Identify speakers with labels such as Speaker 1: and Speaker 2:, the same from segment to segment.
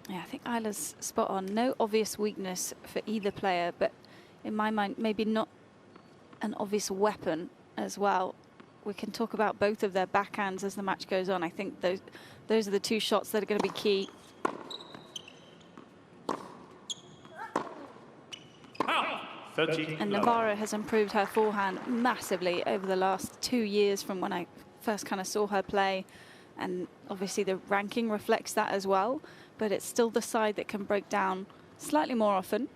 Speaker 1: Yeah, I think Isla's spot on. No obvious weakness for either player, but in my mind, maybe not an obvious weapon as well. We can talk about both of their backhands as the match goes on. I think those are the two shots that are going to be key. And Navarro has improved her forehand massively over the last 2 years from when I first kind of saw her play. And obviously the ranking reflects that as well, but it's still the side that can break down slightly more often.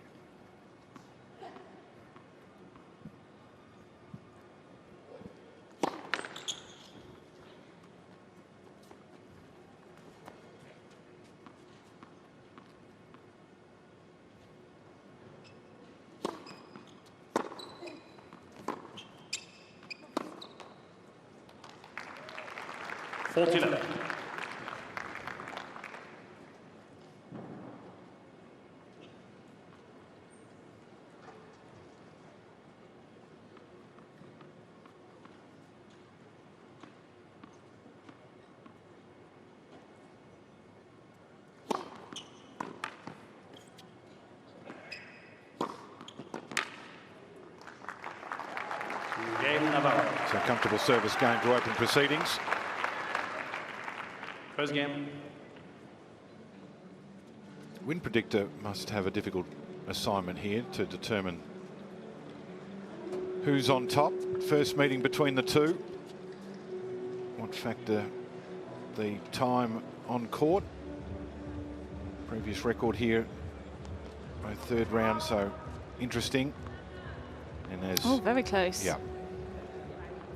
Speaker 2: So a comfortable service game to open proceedings.
Speaker 3: First game.
Speaker 2: Win predictor must have a difficult assignment here to determine who's on top. First meeting between the two. What factor the time on court? Previous record here, both third round, so interesting. And as
Speaker 1: oh, very close.
Speaker 2: Yeah.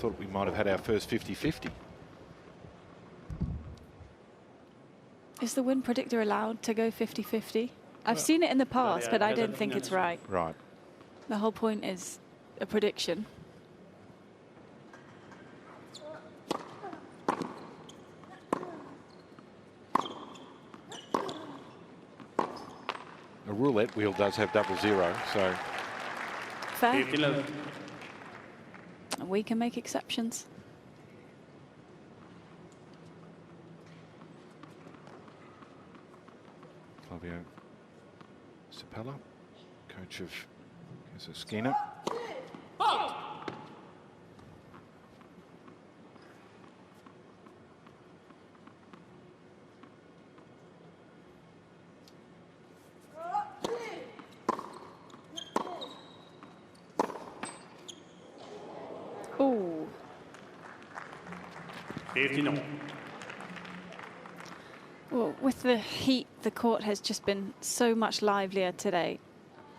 Speaker 2: Thought we might have had our first 50-50.
Speaker 1: Is the win predictor allowed to go 50-50? I've seen it in the past, but I don't think it's right.
Speaker 2: Right.
Speaker 1: The whole point is a prediction.
Speaker 2: A roulette wheel does have 00, so.
Speaker 1: Fair. We can make exceptions.
Speaker 2: Flavio Sapella, coach of Kasatkina.
Speaker 1: Ooh.
Speaker 3: 15.
Speaker 1: Well, with the heat, the court has just been so much livelier today,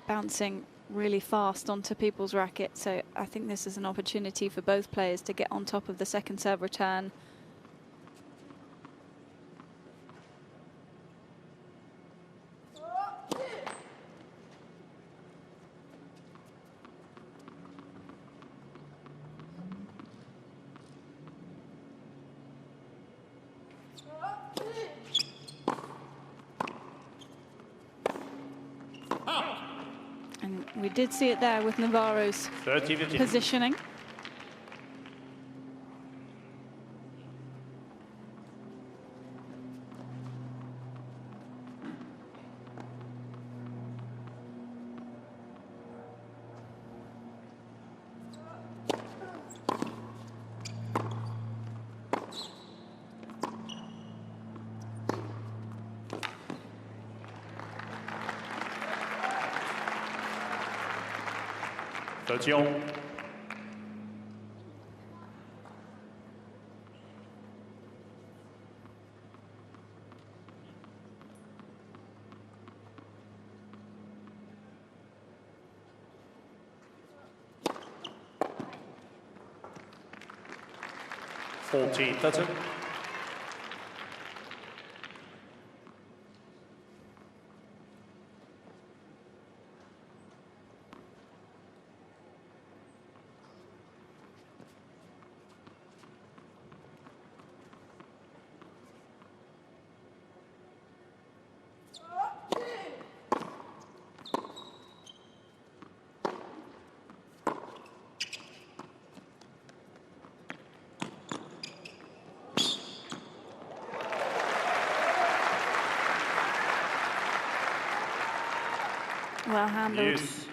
Speaker 1: bouncing really fast onto people's rackets. So I think this is an opportunity for both players to get on top of the second serve return. We did see it there with Navarro's positioning.
Speaker 3: Attention. That's it.
Speaker 1: Well handled.
Speaker 3: Use.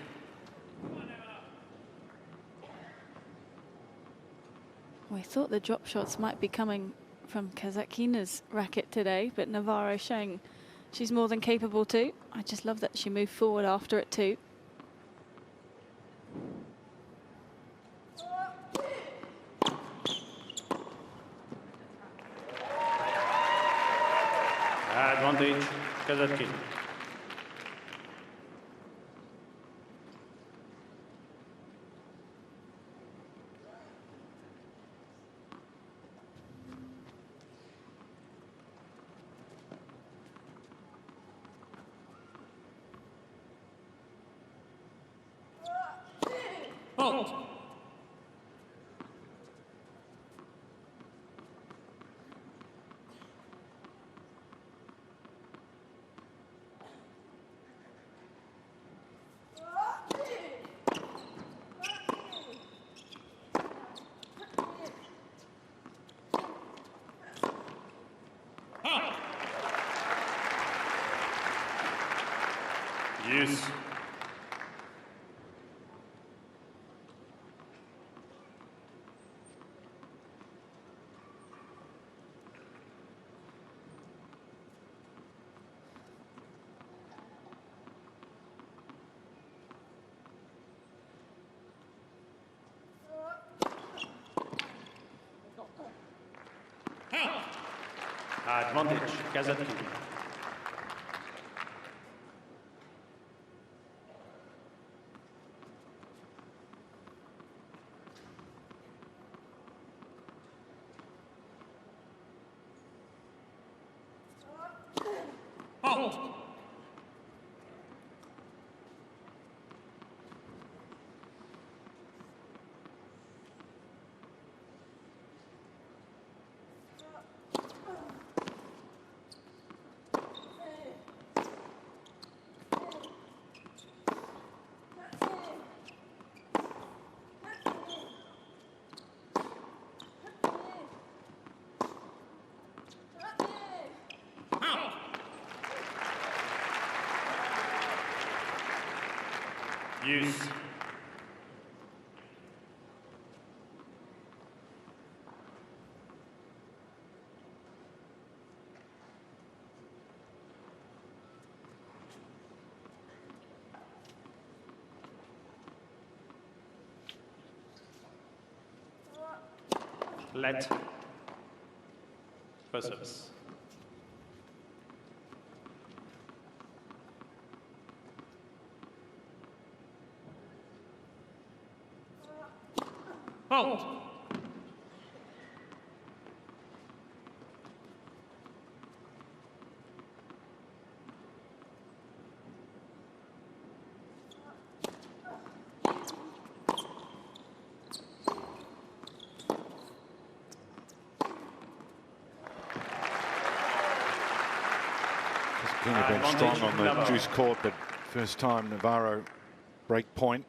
Speaker 1: We thought the drop shots might be coming from Kasatkina's racket today, but Navarro showing she's more than capable too. I just love that she moved forward after it too.
Speaker 3: Advantage, Kasatkina. Fault. Use. Advantage, Kasatkina. Fault. Use. Let. First service. Fault.
Speaker 2: Kasatkina been strong on the juice court, but first time Navaaro break point.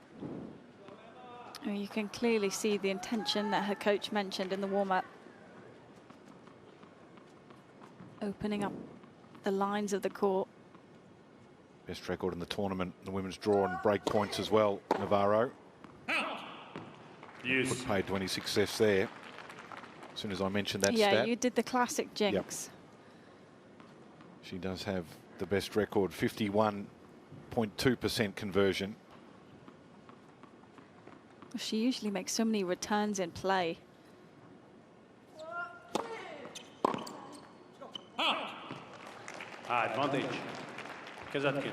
Speaker 1: You can clearly see the intention that her coach mentioned in the warm-up. Opening up the lines of the court.
Speaker 2: Best record in the tournament, the women's draw and break points as well, Navaaro.
Speaker 3: Use.
Speaker 2: Put paid to any success there. As soon as I mentioned that
Speaker 1: Yeah,
Speaker 2: stat.
Speaker 1: you did the classic jinx.
Speaker 2: Yep. She does have the best record, 51.2% conversion.
Speaker 1: She usually makes so many returns in play.
Speaker 3: Advantage, Kasatkina.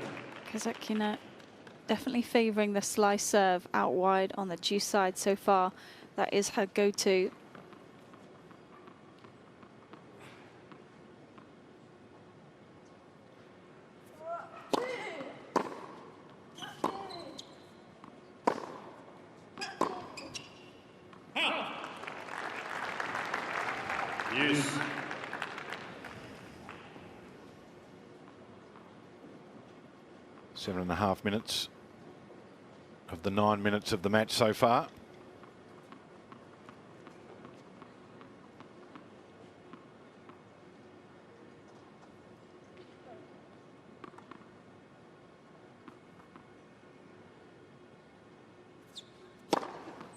Speaker 1: Kasatkina definitely favouring the slice serve out wide on the juice side so far. That is her go-to.
Speaker 3: Use.
Speaker 2: 7.5 minutes of the 9 minutes of the match so far.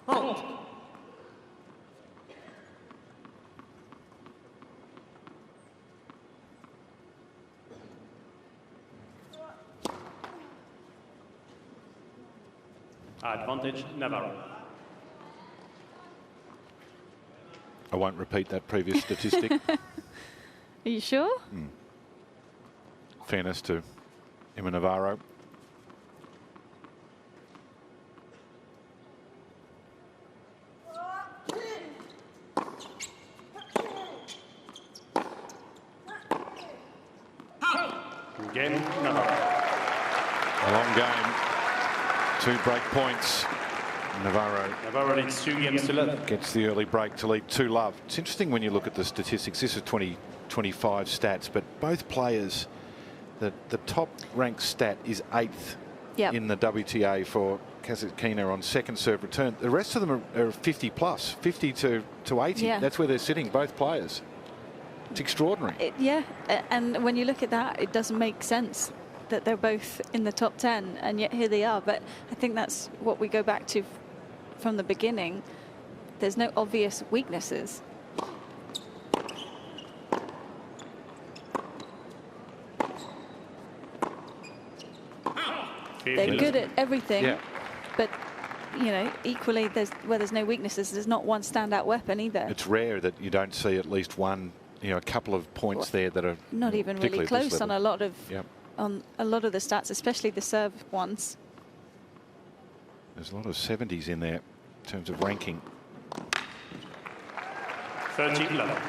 Speaker 3: Halt. Advantage, Navaaro.
Speaker 2: I won't repeat that previous statistic.
Speaker 1: Are you sure?
Speaker 2: Fairness to Emma Navarro.
Speaker 3: Game, Navaaro.
Speaker 2: A long game. 2 break points.
Speaker 3: Navaaro leads 2 games to love.
Speaker 2: Gets the early break to lead 2-love. It's interesting when you look at the statistics. This is 2025 stats, but both players, the top ranked stat is 8th in the WTA for Kasatkina on second serve return. The rest of them are 50 plus, 50 to 80.
Speaker 1: Yeah.
Speaker 2: That's where they're sitting, both players. It's extraordinary.
Speaker 1: Yeah, and when you look at that, it doesn't make sense that they're both in the top 10, and yet here they are. But I think that's what we go back to from the beginning. There's no obvious weaknesses. They're good at everything, but you know, equally, where there's no weaknesses, there's not one standout weapon either.
Speaker 2: It's rare that you don't see at least one, you know, a couple of points there that are
Speaker 1: not even really close on a lot of the stats, especially the serve ones.
Speaker 2: There's a lot of 70s in there in terms of ranking.
Speaker 3: 13-11.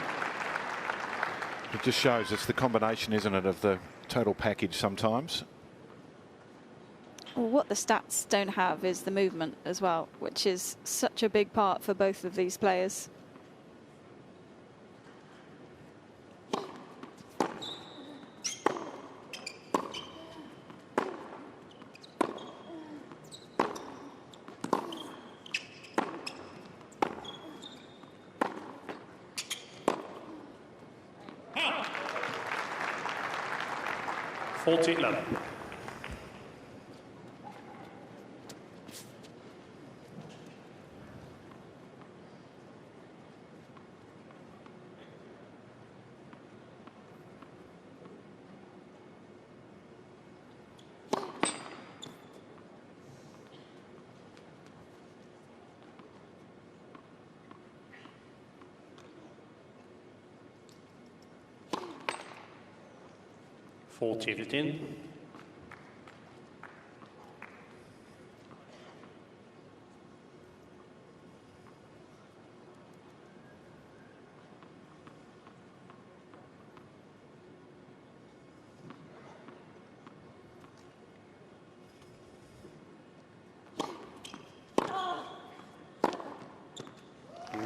Speaker 2: It just shows it's the combination, isn't it, of the total package sometimes.
Speaker 1: Well, what the stats don't have is the movement as well, which is such a big part for both of these players.
Speaker 3: $14-15.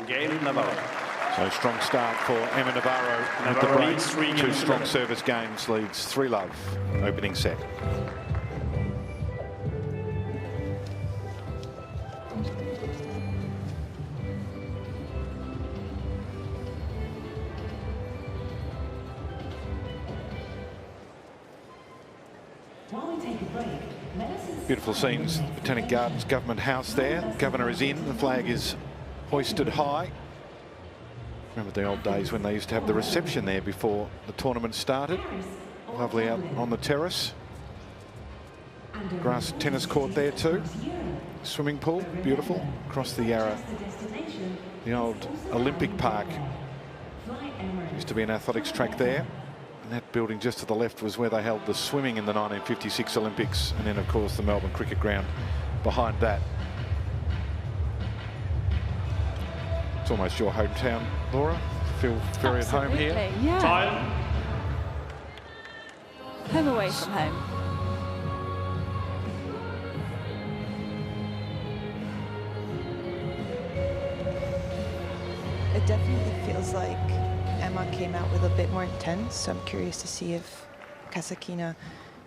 Speaker 3: Game, Navaaro.
Speaker 2: So strong start for Emma Navarro with the break. 2 strong service games, leads 3-love opening set. Beautiful scenes, Botanic Gardens Government House there. Governor is in, the flag is hoisted high. Remember the old days when they used to have the reception there before the tournament started. Lovely out on the terrace. Grass tennis court there too. Swimming pool, beautiful. Across the Yarra, the old Olympic Park. Used to be an athletics track there. And that building just to the left was where they held the swimming in the 1956 Olympics. And then, of course, the Melbourne Cricket Ground behind that. It's almost your hometown, Laura. Feel very at home here.
Speaker 1: Yeah.
Speaker 3: Time.
Speaker 1: Home away from home.
Speaker 4: It definitely feels like Emma came out with a bit more intense, so I'm curious to see if Kasatkina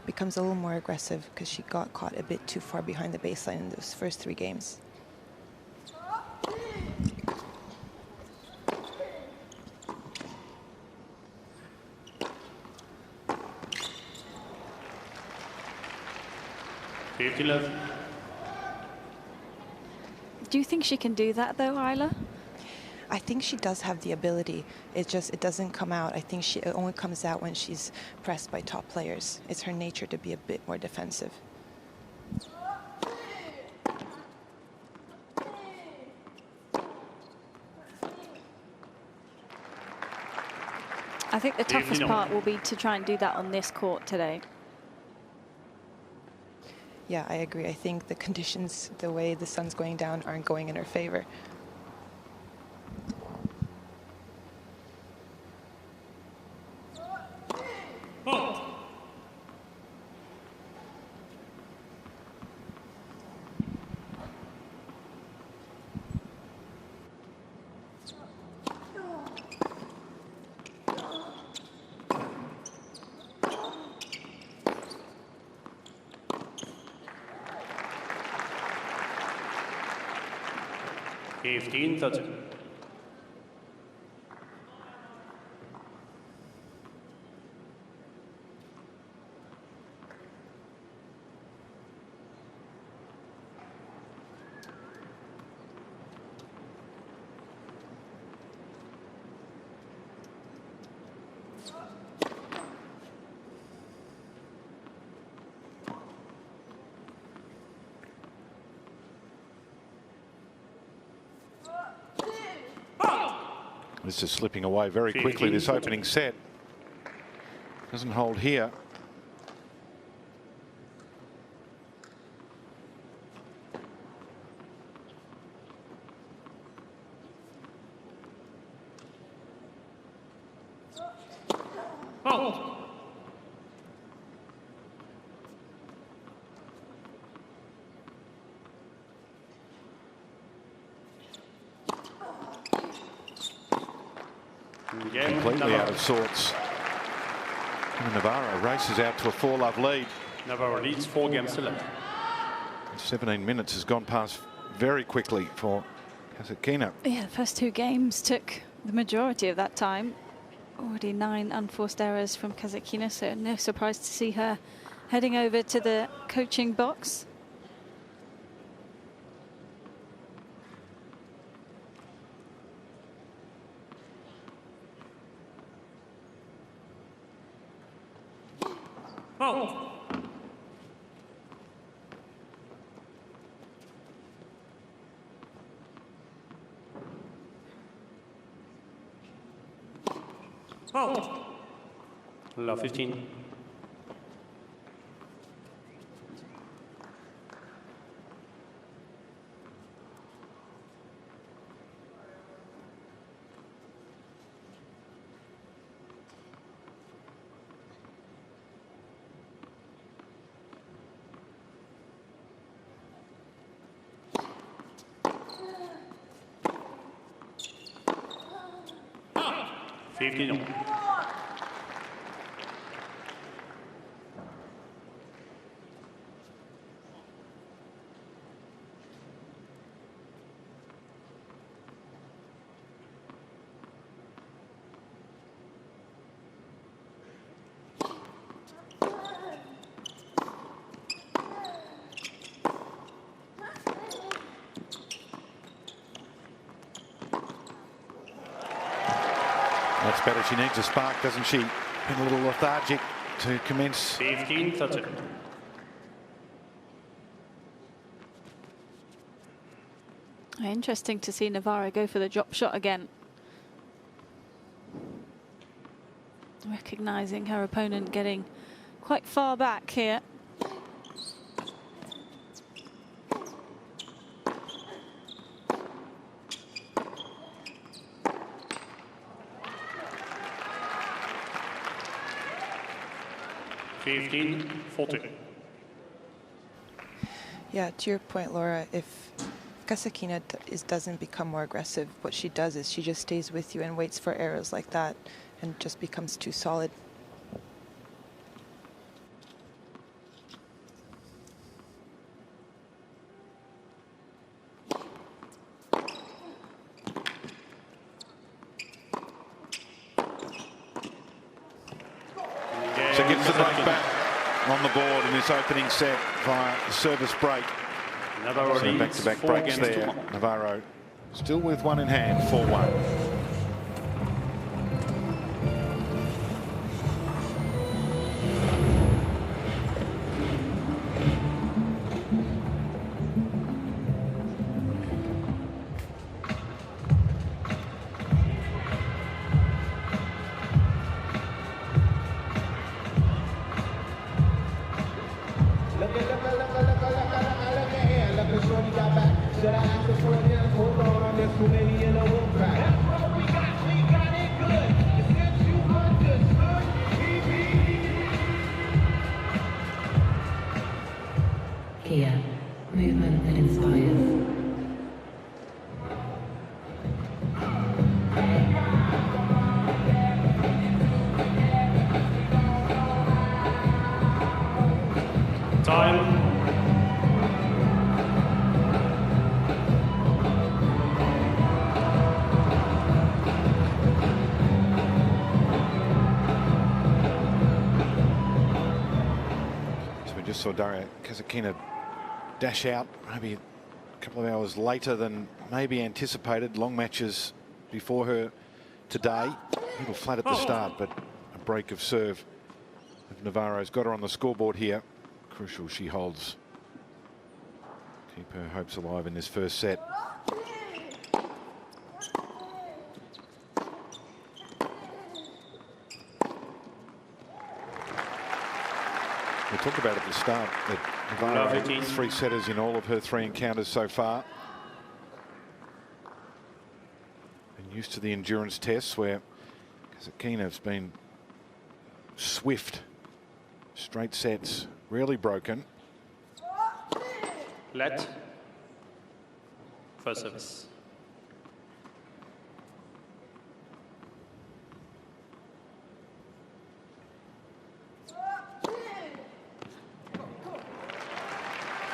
Speaker 4: becomes a little more aggressive, because she got caught a bit too far behind the baseline in those first 3 games.
Speaker 1: Do you think she can do that though, Isla?
Speaker 4: I think she does have the ability. It doesn't come out. I think it only comes out when she's pressed by top players. It's her nature to be a bit more defensive.
Speaker 1: I think the toughest part will be to try and do that on this court today.
Speaker 4: Yeah, I agree. I think the conditions, the way the sun's going down, aren't going in her favor.
Speaker 2: This is slipping away very quickly, this opening set. Doesn't hold here. Completely out of sorts. Emma Navarro races out to a 4-love lead.
Speaker 3: Navaaro leads 4 games to love.
Speaker 2: 17 minutes has gone past very quickly for Kasatkina.
Speaker 1: Yeah, the first 2 games took the majority of that time. Already 9 unforced errors from Kasatkina, so no surprise to see her heading over to the coaching box.
Speaker 3: Love 15.
Speaker 2: That's better. She needs a spark, doesn't she? Been a little lethargic to commence.
Speaker 3: 15-30.
Speaker 1: Interesting to see Navaaro go for the drop shot again. Recognising her opponent getting quite far back here.
Speaker 4: Yeah, to your point, Laura, if Kasatkina doesn't become more aggressive, what she does is she just stays with you and waits for errors like that and just becomes too solid.
Speaker 2: So gets the break back on the board in this opening set via the service break.
Speaker 3: Navaaro
Speaker 2: So
Speaker 3: leads
Speaker 2: back-to-back
Speaker 3: 4
Speaker 2: breaks
Speaker 3: games to
Speaker 2: there.
Speaker 3: 1.
Speaker 2: Navaaro still with one in hand, 4-1.
Speaker 5: Here, movement that inspires.
Speaker 3: Time.
Speaker 2: So we just saw Daria Kasatkina dash out maybe a couple of hours later than maybe anticipated. Long matches before her today. A little flat at the start, but a break of serve of Navarro's got her on the scoreboard here. Crucial she holds. Keep her hopes alive in this first set. We talked about at the start that Navarro 3 setters in all of her 3 encounters so far. Been used to the endurance tests where Kasatkina's been swift, straight sets, rarely broken.
Speaker 3: Let. First service.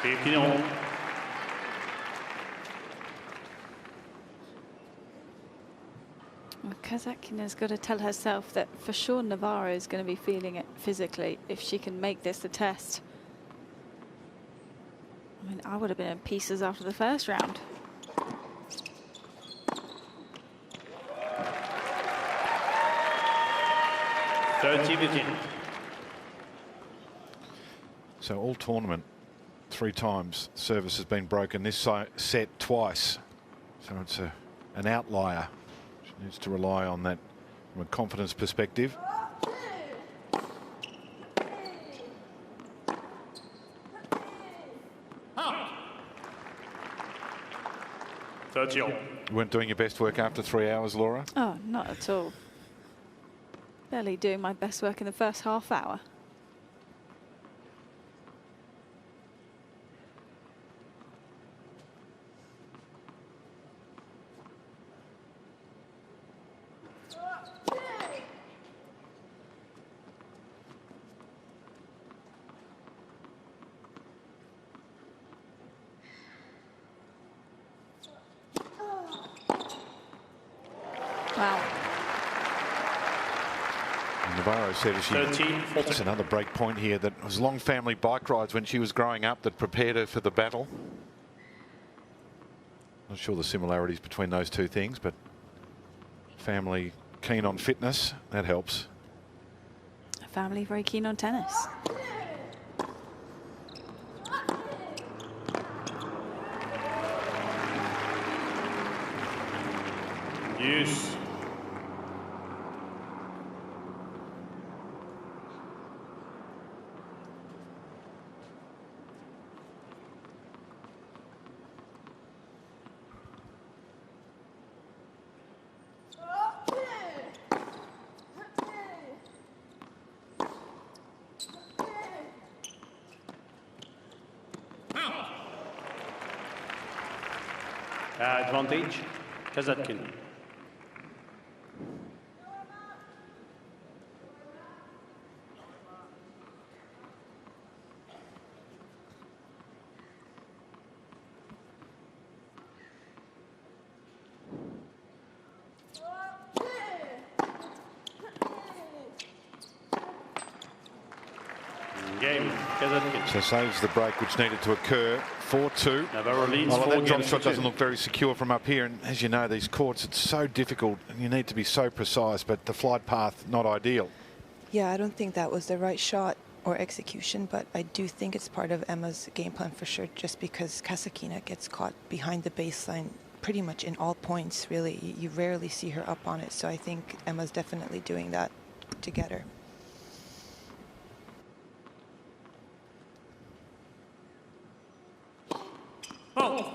Speaker 3: Filipino.
Speaker 1: Kasatkina's got to tell herself that for sure Navaaro is going to be feeling it physically if she can make this the test. I mean, I would have been in pieces after the first round.
Speaker 2: So all tournament, 3 times service has been broken. This set twice. So it's an outlier. She needs to rely on that from a confidence perspective.
Speaker 3: You
Speaker 2: weren't doing your best work after 3 hours, Laura?
Speaker 1: Oh, not at all. Barely doing my best work in the first half hour. Wow.
Speaker 2: Navarro said it's another break point here, that it was long family bike rides when she was growing up that prepared her for the battle. Not sure the similarities between those two things, but family keen on fitness, that helps.
Speaker 1: A family very keen on tennis.
Speaker 3: Yes. Advantage, Kasatkina. Game, Kasatkina.
Speaker 2: So saves the break which needed to occur. 4-2.
Speaker 3: Navarro leads
Speaker 2: Well,
Speaker 3: 4
Speaker 2: that drop
Speaker 3: games
Speaker 2: shot
Speaker 3: to 2.
Speaker 2: doesn't look very secure from up here. And as you know, these courts, it's so difficult and you need to be so precise, but the flight path, not ideal.
Speaker 4: Yeah, I don't think that was the right shot or execution, but I do think it's part of Emma's game plan for sure, just because Kasatkina gets caught behind the baseline pretty much in all points, really. You rarely see her up on it, so I think Emma's definitely doing that to get her.
Speaker 3: Oh.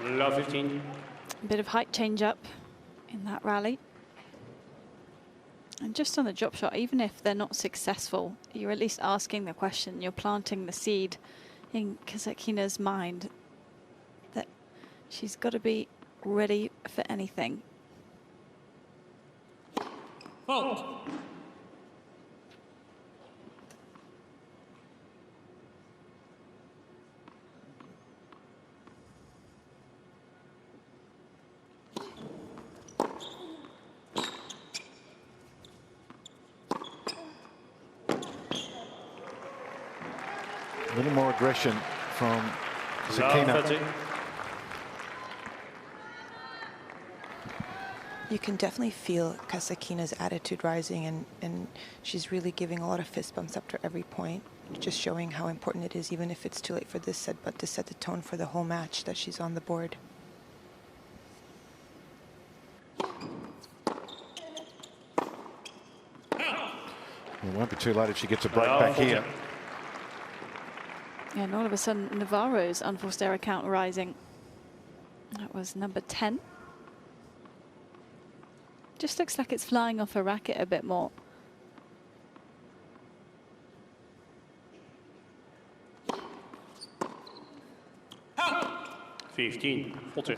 Speaker 3: Love 15.
Speaker 1: A bit of height change up in that rally. And just on the drop shot, even if they're not successful, you're at least asking the question. You're planting the seed in Kasatkina's mind that she's got to be ready for anything.
Speaker 3: Oh.
Speaker 2: A little more aggression from Kasatkina.
Speaker 4: You can definitely feel Kasatkina's attitude rising, and she's really giving a lot of fist bumps after every point, just showing how important it is, even if it's too late for this set, but to set the tone for the whole match that she's on the board.
Speaker 2: It won't be too late if she gets a break back here.
Speaker 1: Yeah, and all of a sudden, Navaro's unforced error count rising. That was number 10. Just looks like it's flying off her racket a bit more.
Speaker 3: Oh. 15, 14.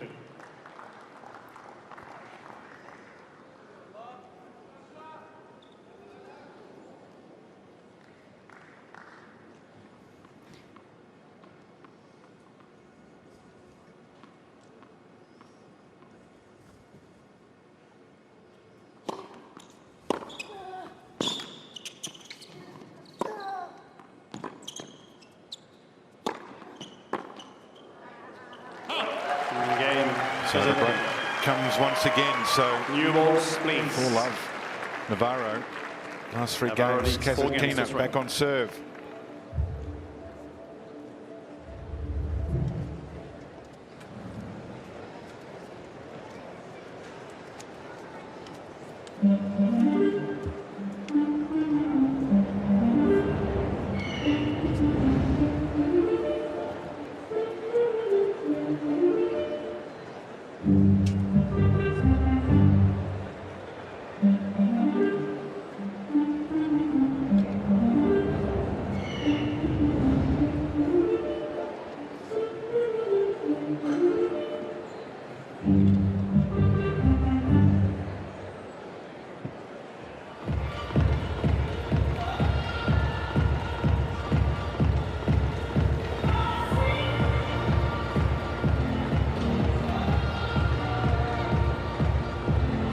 Speaker 2: So the break comes once again. So
Speaker 3: New balls, please.
Speaker 2: full love. Navarro. Last 3
Speaker 3: Navarro
Speaker 2: games.
Speaker 3: leads 4 games
Speaker 2: Kasatkina
Speaker 3: this
Speaker 2: back
Speaker 3: round.
Speaker 2: on serve.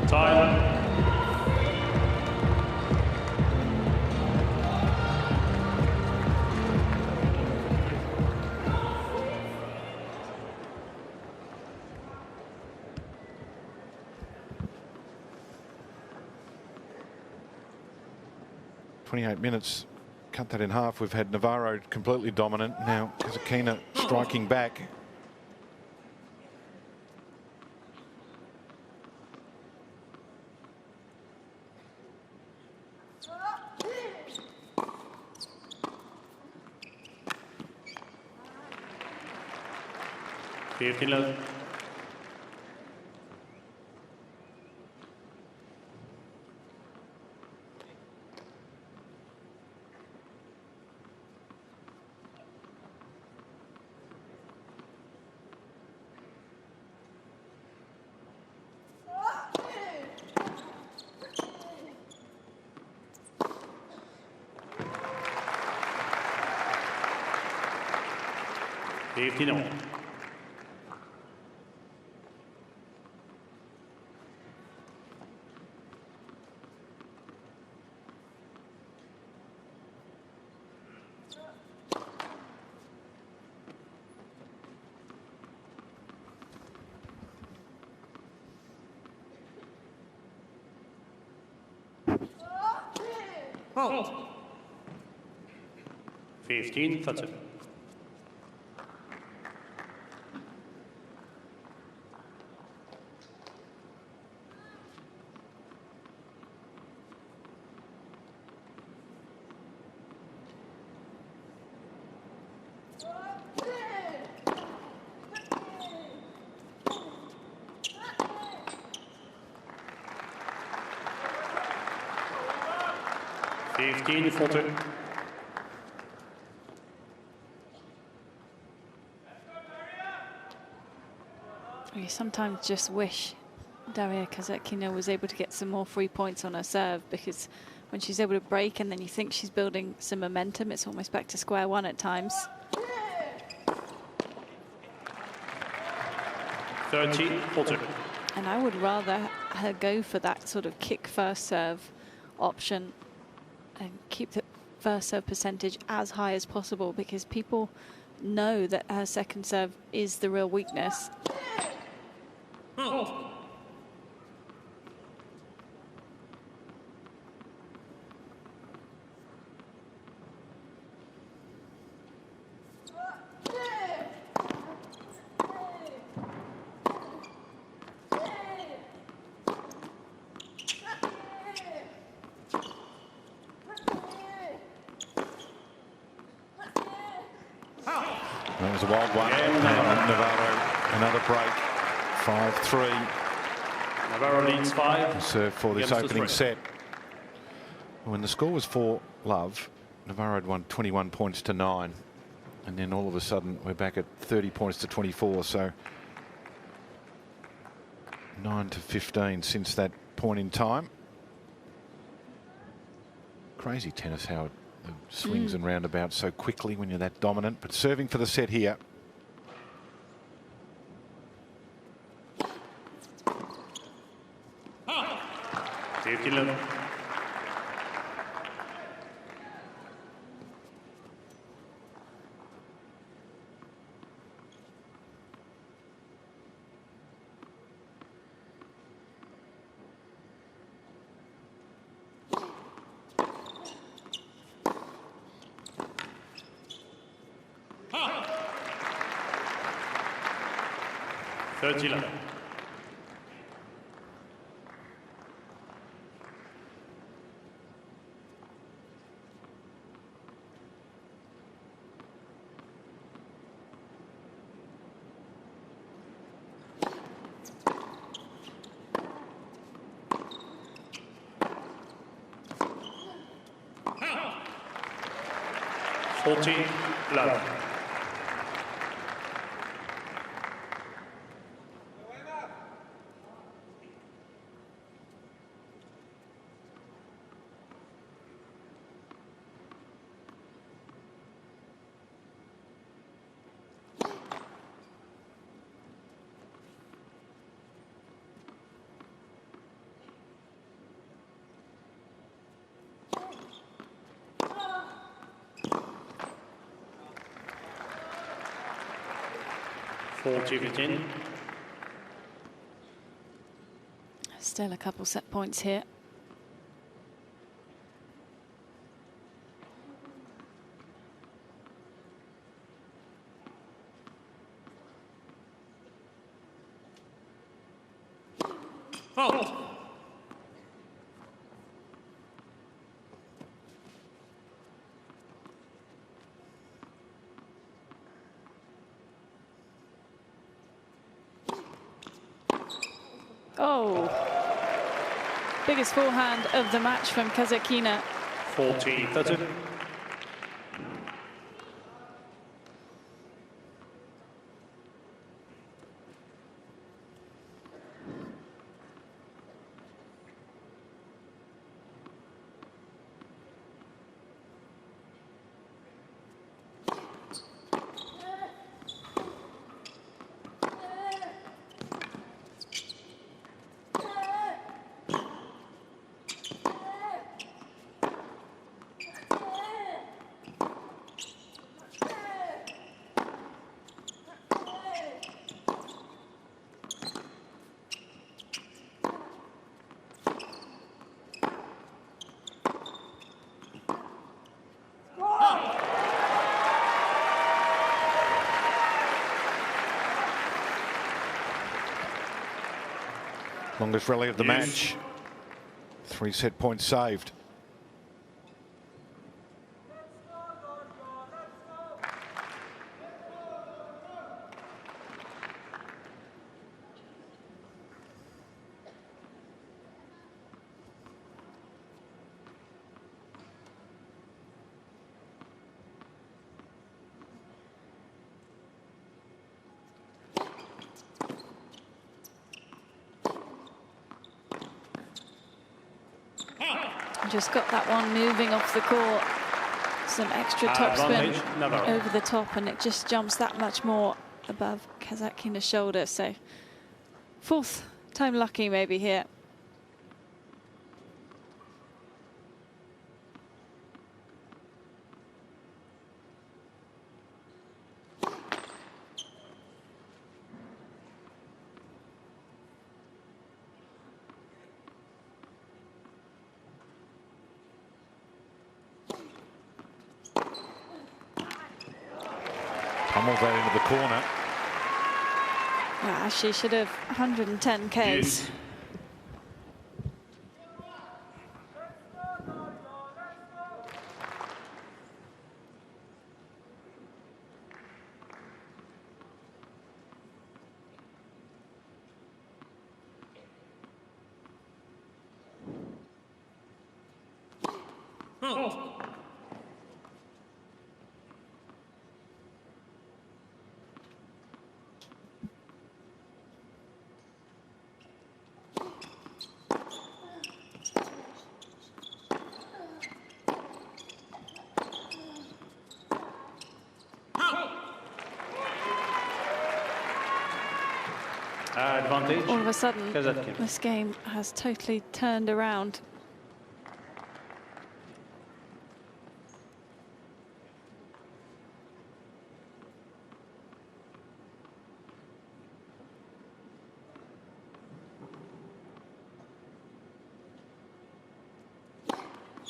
Speaker 3: Time.
Speaker 2: Minutes, cut that in half. We've had Navaaro completely dominant. Now Kasatkina striking back.
Speaker 3: Love. 15 all. Fault. 15-30.
Speaker 1: You sometimes just wish Daria Kasatkina was able to get some more free points on her serve, because when she's able to break and then you think she's building some momentum, it's almost back to square one at times.
Speaker 3: 30-40.
Speaker 1: And I would rather her go for that sort of kick first serve option and keep the first serve percentage as high as possible, because people know that her second serve is the real weakness.
Speaker 3: Oh.
Speaker 2: That was a wild one. Navaaro, another break. 5-3.
Speaker 3: Navaaro leads 5.
Speaker 2: Serve for this
Speaker 3: Against the
Speaker 2: opening
Speaker 3: three.
Speaker 2: set. When the score was 4-love, Navaaro had won 21 points to 9. And then all of a sudden we're back at 30 points to 24. So 9-15 since that point in time. Crazy tennis, how it swings and roundabouts so quickly when you're that dominant. But serving for the set here.
Speaker 3: Love.
Speaker 1: Still a couple set points here. Oh, biggest forehand of the match from Kasatkina.
Speaker 3: 40-30.
Speaker 2: Longest rally of the match. 3 set points saved.
Speaker 1: Just got that one moving off the court. Some extra topspin over the top, and it just jumps that much more above Kasatkina's shoulder. So 4th time lucky maybe here.
Speaker 2: Pummeled that into the corner.
Speaker 1: Yeah, she should have 110 Ks.
Speaker 3: Yes. Advantage.
Speaker 1: All of a sudden,
Speaker 3: Kasatkina.
Speaker 1: this game has totally turned around.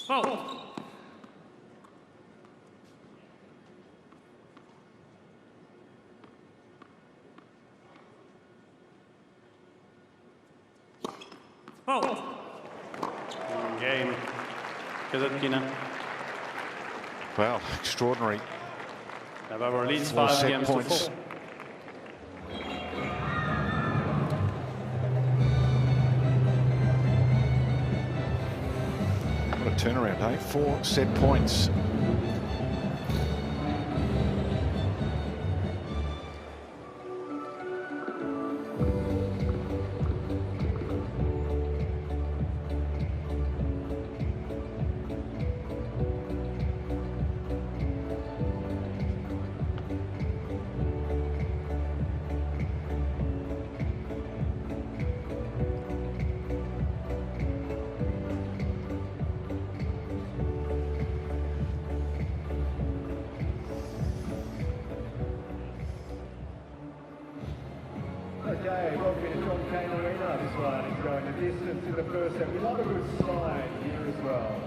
Speaker 3: Oh. Oh. Game. Kasatkina.
Speaker 2: Well, extraordinary.
Speaker 3: Navaaro leads
Speaker 2: 4
Speaker 3: 5
Speaker 2: set
Speaker 3: games to
Speaker 2: points.
Speaker 3: 4.
Speaker 2: What a turnaround, eh? 4 set points.
Speaker 6: Okay, welcome to Cain Arena. This one is going the distance in the first set. We love a good slide here as well.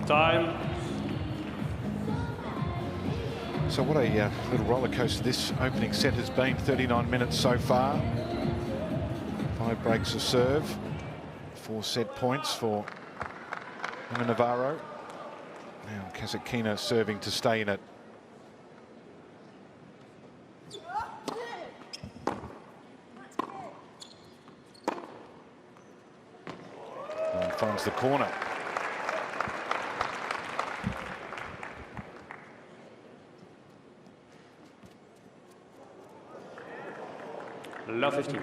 Speaker 3: Time.
Speaker 2: So what a little roller coaster this opening set has been. 39 minutes so far. 5 breaks of serve. 4 set points for Emma Navarro. Now Kasatkina serving to stay in it. And finds the corner.
Speaker 3: Love 15.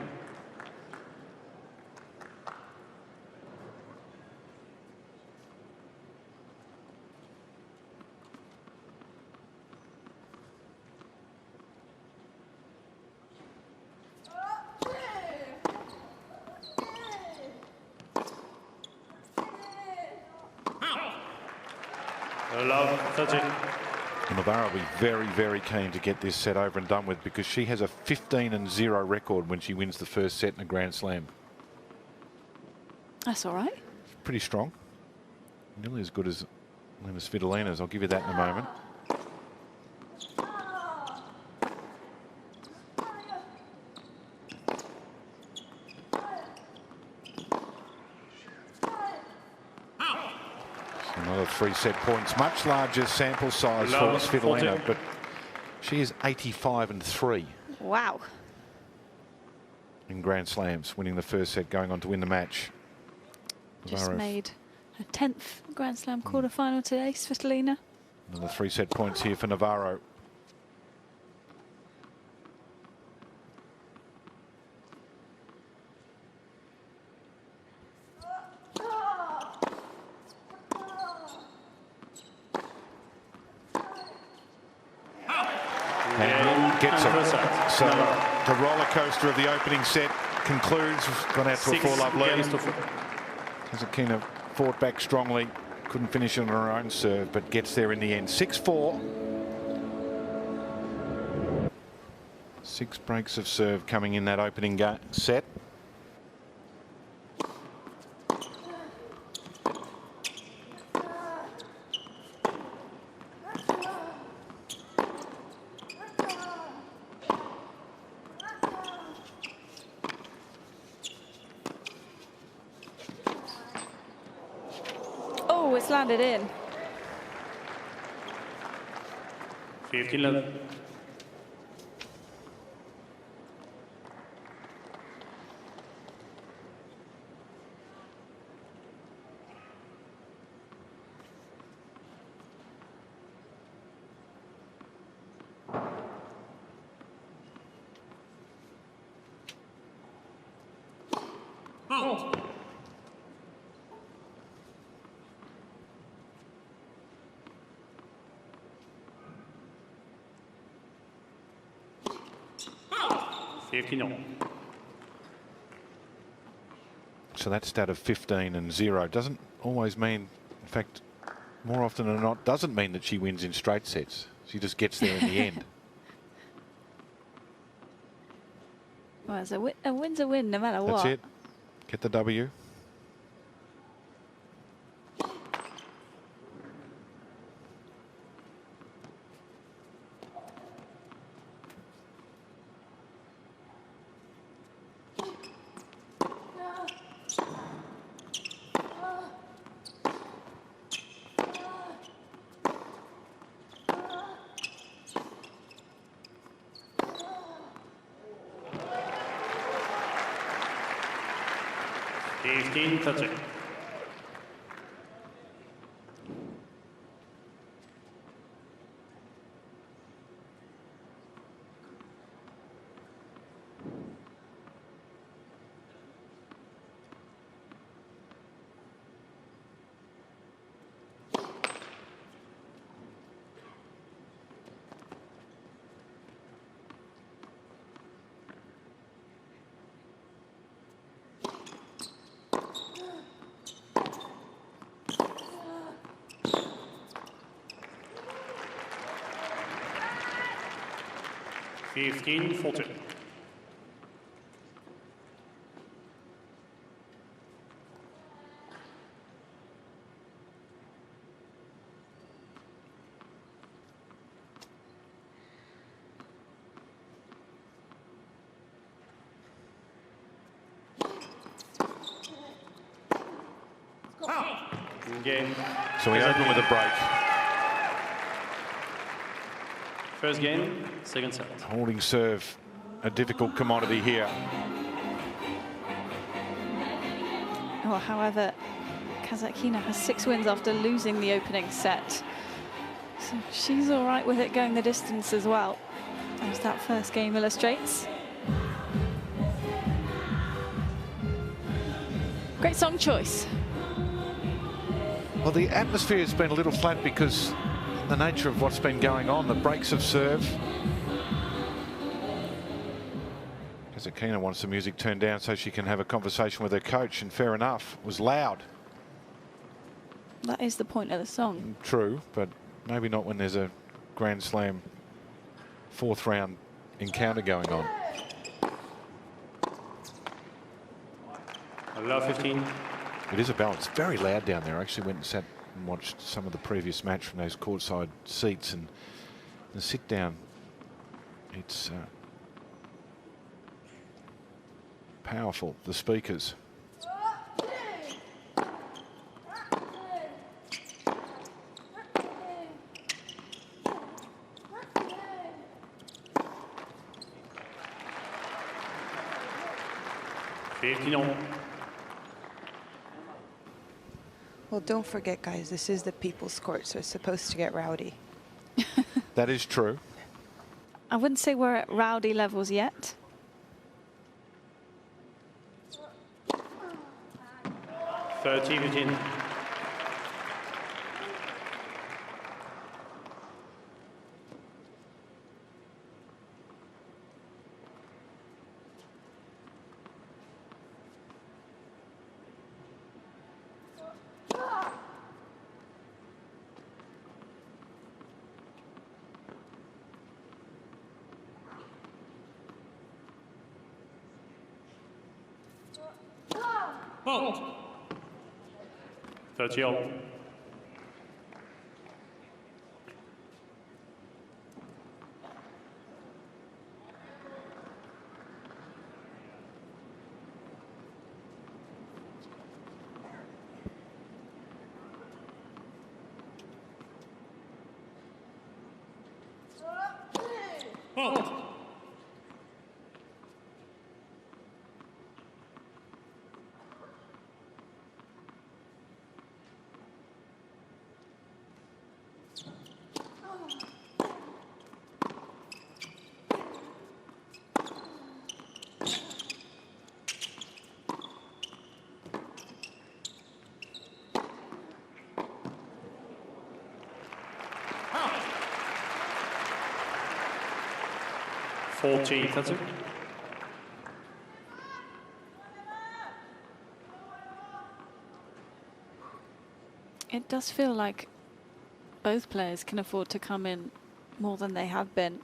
Speaker 3: Love 13.
Speaker 2: Navaaro will be very, very keen to get this set over and done with, because she has a 15-0 record when she wins the first set in a Grand Slam.
Speaker 1: That's all right.
Speaker 2: pretty strong. Nearly as good as Lena Svitolina's. I'll give you that in a moment. Another 3 set points. Much larger sample size for Svitolina, but she is 85-3.
Speaker 1: Wow.
Speaker 2: In Grand Slams, winning the first set, going on to win the match.
Speaker 1: Just
Speaker 2: Navarro.
Speaker 1: made her 10th Grand Slam quarter-final today, Svitolina.
Speaker 2: Another 3 set points here for Navaaro. And gets it. So the roller coaster of the opening set concludes. Gone out to a 4-love lead. Kasatkina fought back strongly. Couldn't finish on her own serve, but gets there in the end. 6-4. 6 breaks of serve coming in that opening set.
Speaker 1: Oh, it's landed in.
Speaker 3: 15-11. Oh.
Speaker 2: So that stat of 15-0 doesn't always mean, in fact, more often than not, doesn't mean that she wins in straight sets. She just gets there in the end.
Speaker 1: Well, it's a win's a win, no matter what.
Speaker 2: That's it. Get the W.
Speaker 3: Touch it. $15-14. Game.
Speaker 2: So we open with a break.
Speaker 3: First game, second set.
Speaker 2: Holding serve, a difficult commodity here.
Speaker 1: Well, however, Kasatkina has 6 wins after losing the opening set. So she's all right with it going the distance as well, as that first game illustrates. Great song choice.
Speaker 2: Well, the atmosphere has been a little flat because the nature of what's been going on, the breaks of serve. Kasatkina wants the music turned down so she can have a conversation with her coach, and fair enough, it was loud.
Speaker 1: That is the point of the song.
Speaker 2: True, but maybe not when there's a Grand Slam 4th round encounter going on.
Speaker 3: Love 15.
Speaker 2: It is a balance. It's very loud down there. I actually went and sat and watched some of the previous match from those courtside seats, and the sit down, it's powerful, the speakers.
Speaker 4: Well, don't forget, guys, this is the people's court, so it's supposed to get rowdy.
Speaker 2: That is true.
Speaker 1: I wouldn't say we're at rowdy levels yet.
Speaker 3: Within. Fault. 30 all. Fault. That's it.
Speaker 1: It does feel like both players can afford to come in more than they have been.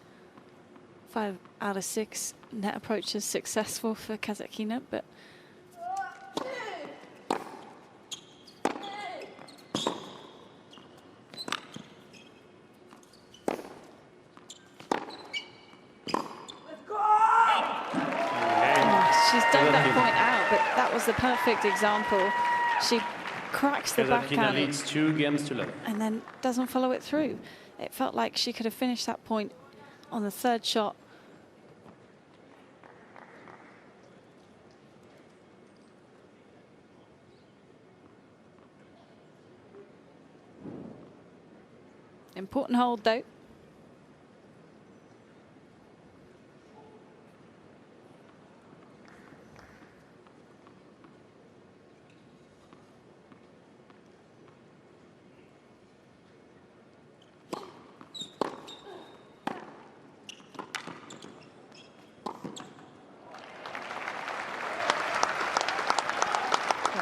Speaker 1: 5 out of 6 net approaches successful for Kasatkina, but she's dug that point out, but that was the perfect example. She cracks the backhand
Speaker 3: leads 2 games to love.
Speaker 1: and then doesn't follow it through. It felt like she could have finished that point on the 3rd shot. Important hold though.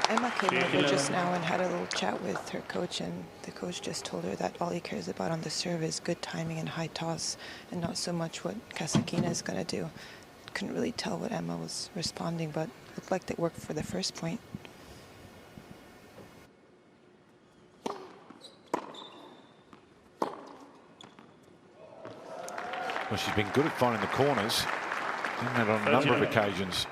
Speaker 4: Emma came over just now and had a little chat with her coach, and the coach just told her that all he cares about on the serve is good timing and high toss, and not so much what Kasatkina is going to do. Couldn't really tell what Emma was responding, but looked like it worked for the first point.
Speaker 2: Well, she's been good at finding the corners. Done that on a number of occasions.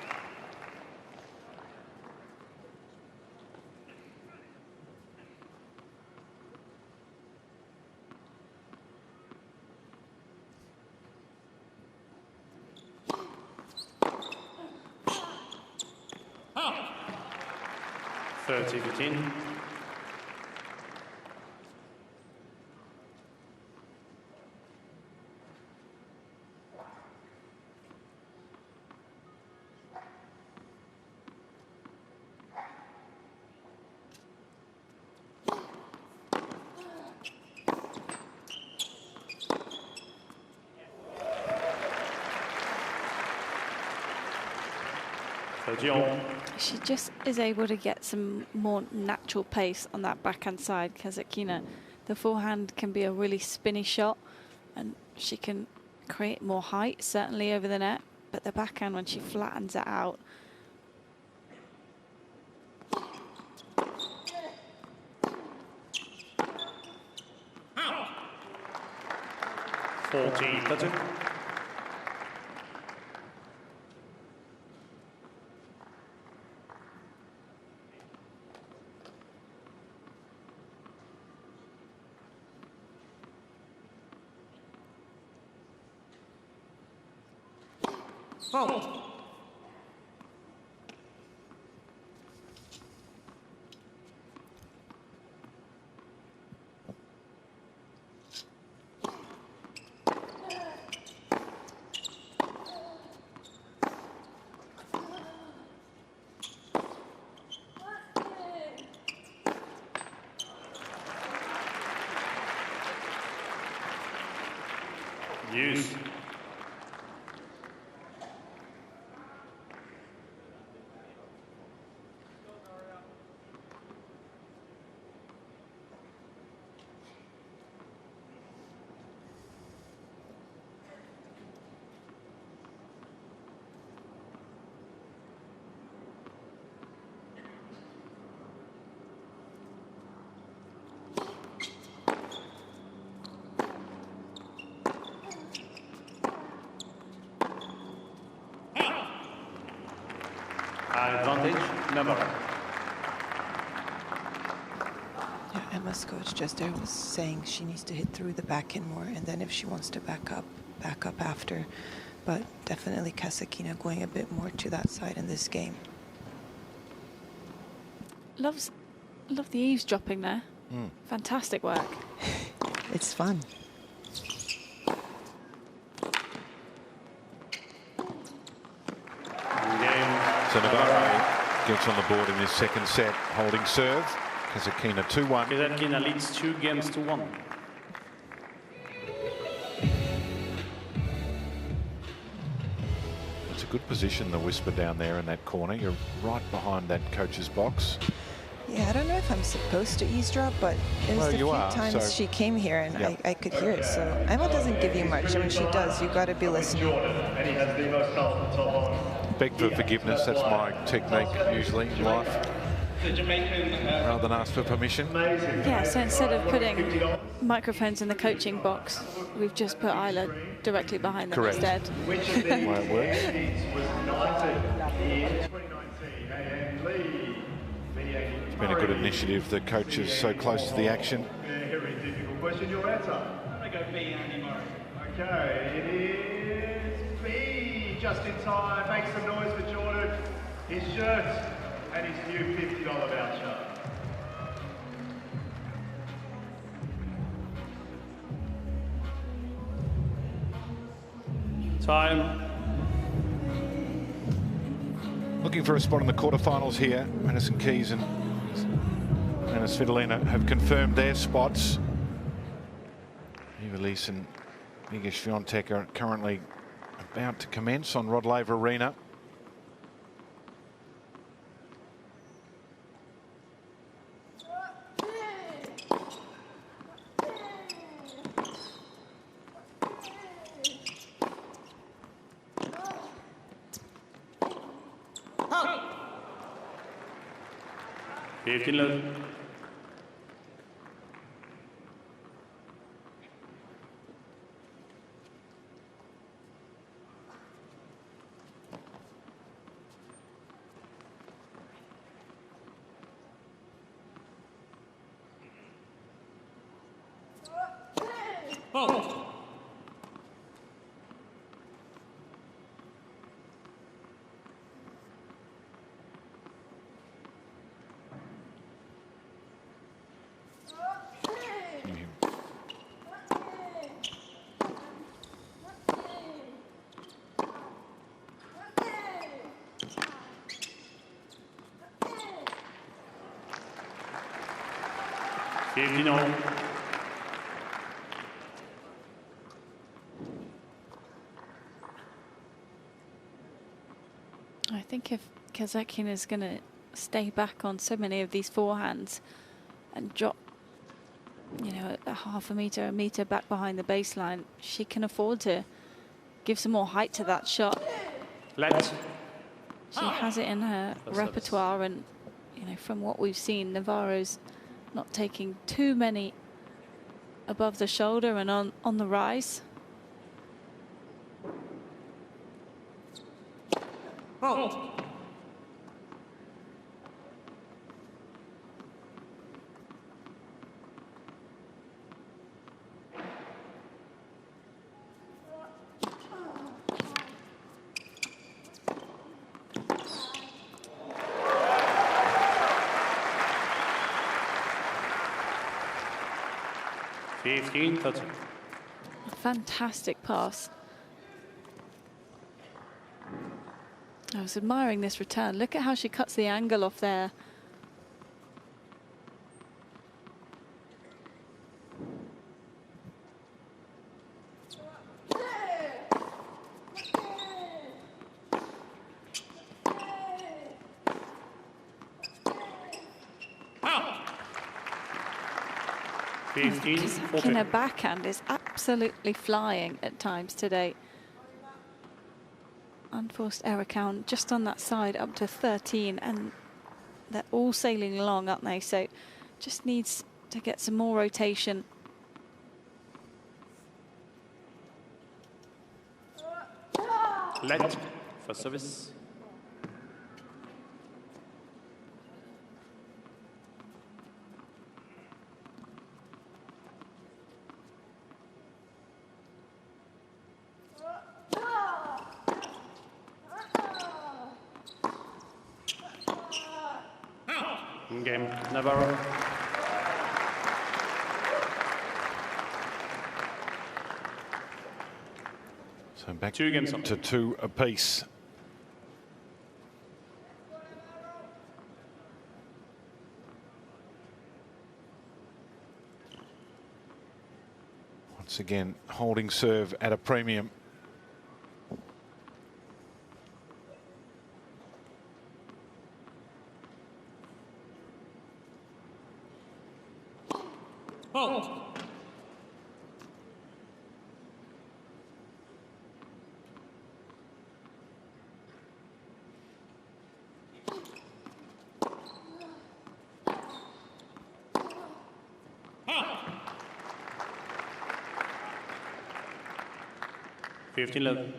Speaker 1: She just is able to get some more natural pace on that backhand side, Kasatkina. The forehand can be a really spinny shot, and she can create more height, certainly over the net. But the backhand, when she flattens it out,
Speaker 3: 40-32. Fault. Use. Advantage, Navaaro.
Speaker 4: Yeah, Emma's coach just there was saying she needs to hit through the backhand more, and then if she wants to back up after. But definitely Kasatkina going a bit more to that side in this game.
Speaker 1: Love the eavesdropping there. Fantastic work.
Speaker 4: It's fun.
Speaker 2: So Navaaro gets on the board in this second set, holding serve. Kasatkina 2-1.
Speaker 3: Kasatkina leads 2-1.
Speaker 2: It's a good position, the whisper down there in that corner. You're right behind that coach's box.
Speaker 4: Yeah, I don't know if I'm supposed to eavesdrop, but it was the few times she came here and I could hear it. So Emma doesn't give you much, and when she does, you've got to be listening.
Speaker 6: And he has the most colorful top on.
Speaker 2: Beg for forgiveness, that's my technique usually in life, rather than ask for permission.
Speaker 1: Yeah, so instead of putting microphones in the coaching box, we've just put Isla directly behind them instead.
Speaker 2: Way it works. It's been a good initiative. The coach is so close to the action.
Speaker 6: Very difficult question. Your answer? I go B, Andy Murray. Okay, it is B. Just in time. Make some noise for Jordan. His shirt and his new $50 voucher.
Speaker 3: Time.
Speaker 2: Looking for a spot in the quarterfinals here. Madison Keys and Anna Svitolina have confirmed their spots. Eva-Lise and Iga Swiatek are currently about to commence on Rod Laver Arena.
Speaker 1: I think if Kasatkina is going to stay back on so many of these forehands and drop, you know, a half a meter back behind the baseline, she can afford to give some more height to that shot. She has it in her repertoire, and you know, from what we've seen, Navaaro's not taking too many above the shoulder and on the rise.
Speaker 3: Out.
Speaker 1: Fantastic pass. I was admiring this return. Look at how she cuts the angle off there. Kasatkina backhand is absolutely flying at times today. Unforced error count just on that side up to 13, and they're all sailing along, aren't they? So just needs to get some more rotation.
Speaker 3: Let for service. Game, Navaaro.
Speaker 2: So back
Speaker 3: 2 games
Speaker 2: to 2 apiece. Once again, holding serve at a premium.
Speaker 3: Out. Ah. 15-11.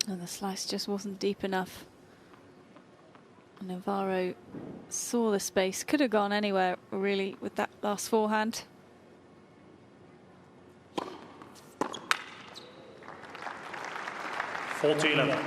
Speaker 1: And the slice just wasn't deep enough. Navarro saw the space, could have gone anywhere really with that last forehand.
Speaker 3: $40-11.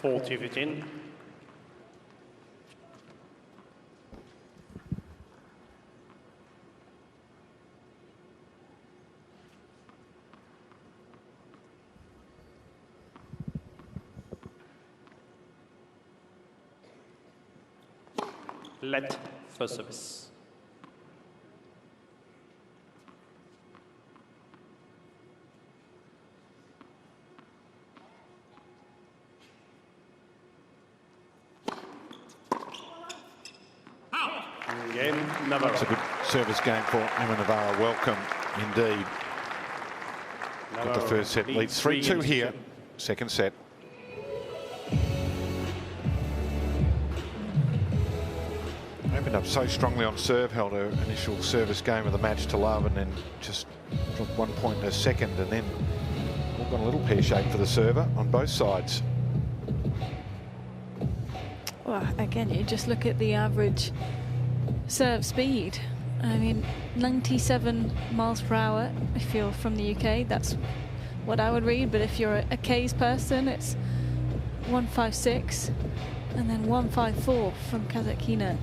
Speaker 3: $40-15. Let for service. Game, Navaaro.
Speaker 2: It's a good service game for Emma Navarro. Welcome indeed. Got the first set lead 3-2 here. Second set. Opened up so strongly on serve, held her initial service game of the match to love, and then just dropped 1 point in her second, and then all gone a little pear-shaped for the server on both sides.
Speaker 1: Well, again, you just look at the average serve speed. I mean, 97 miles per hour if you're from the UK. That's what I would read, but if you're a K's person, it's 156 and then 154 from Kasatkina.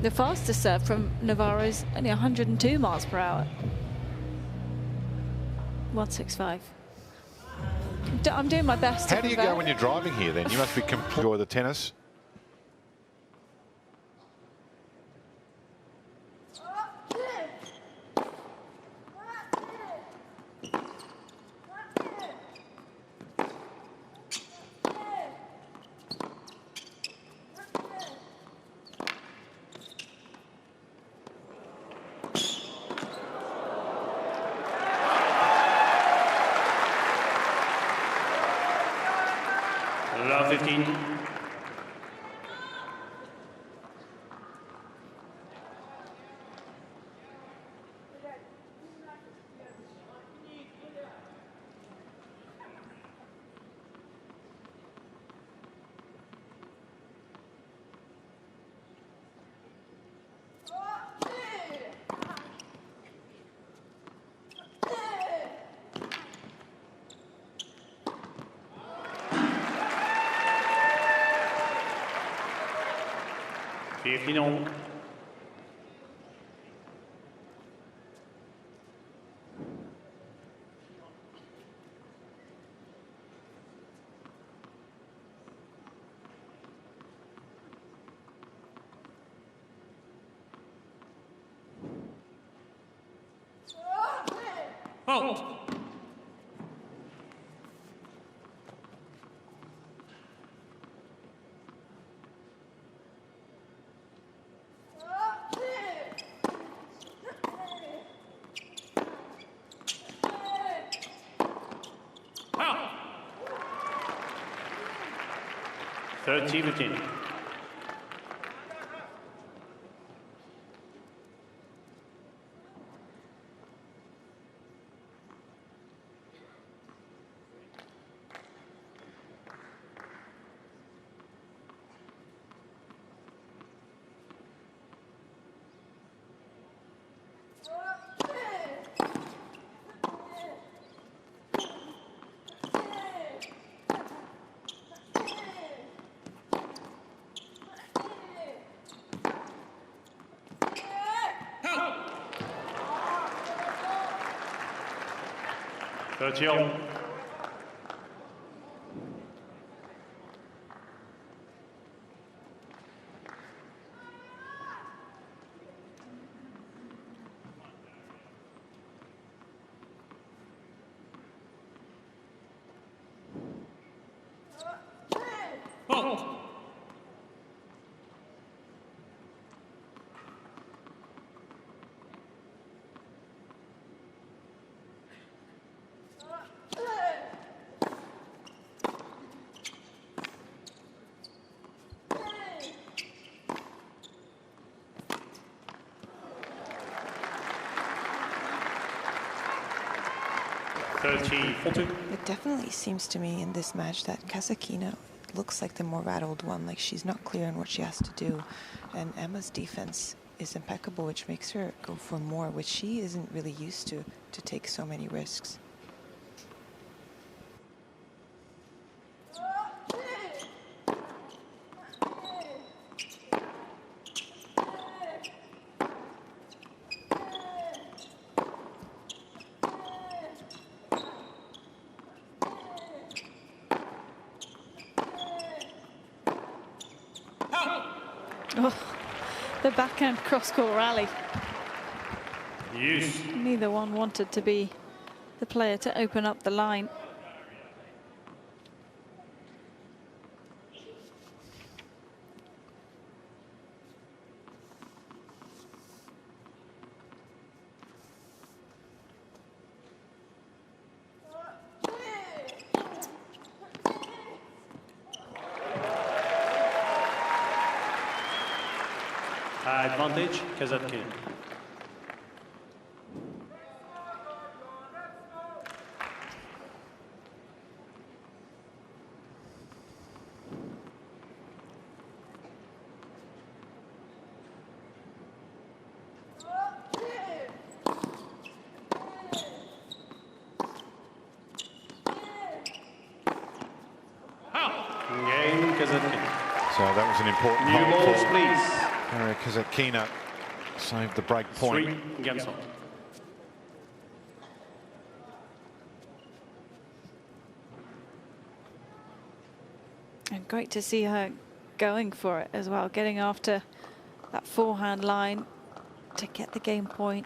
Speaker 1: The fastest serve from Navarro is only 102 miles per hour. 165. I'm doing my best.
Speaker 2: How do you go when you're driving here then? You must be enjoy the tennis.
Speaker 3: Love 15. Final. Out. Out. 30-15. Thirty-on. Oh.
Speaker 4: It definitely seems to me in this match that Kasatkina looks like the more rattled one, like she's not clear on what she has to do. And Emma's defense is impeccable, which makes her go for more, which she isn't really used to take so many risks.
Speaker 1: Oh, the backhand cross-court rally.
Speaker 3: Yes.
Speaker 1: Neither one wanted to be the player to open up the line.
Speaker 3: Advantage, Kasatkina. Kasatkina.
Speaker 2: So that was an important
Speaker 3: New
Speaker 2: hold
Speaker 3: balls,
Speaker 2: for
Speaker 3: please.
Speaker 2: Daria Kasatkina. Saved the break point.
Speaker 3: 3 games on.
Speaker 1: And great to see her going for it as well, getting after that forehand line to get the game point.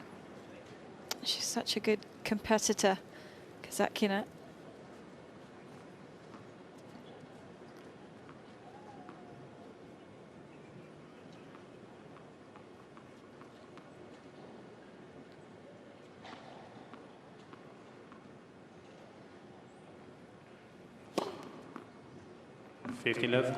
Speaker 1: She's such a good competitor, Kasatkina.
Speaker 3: Fifteen left.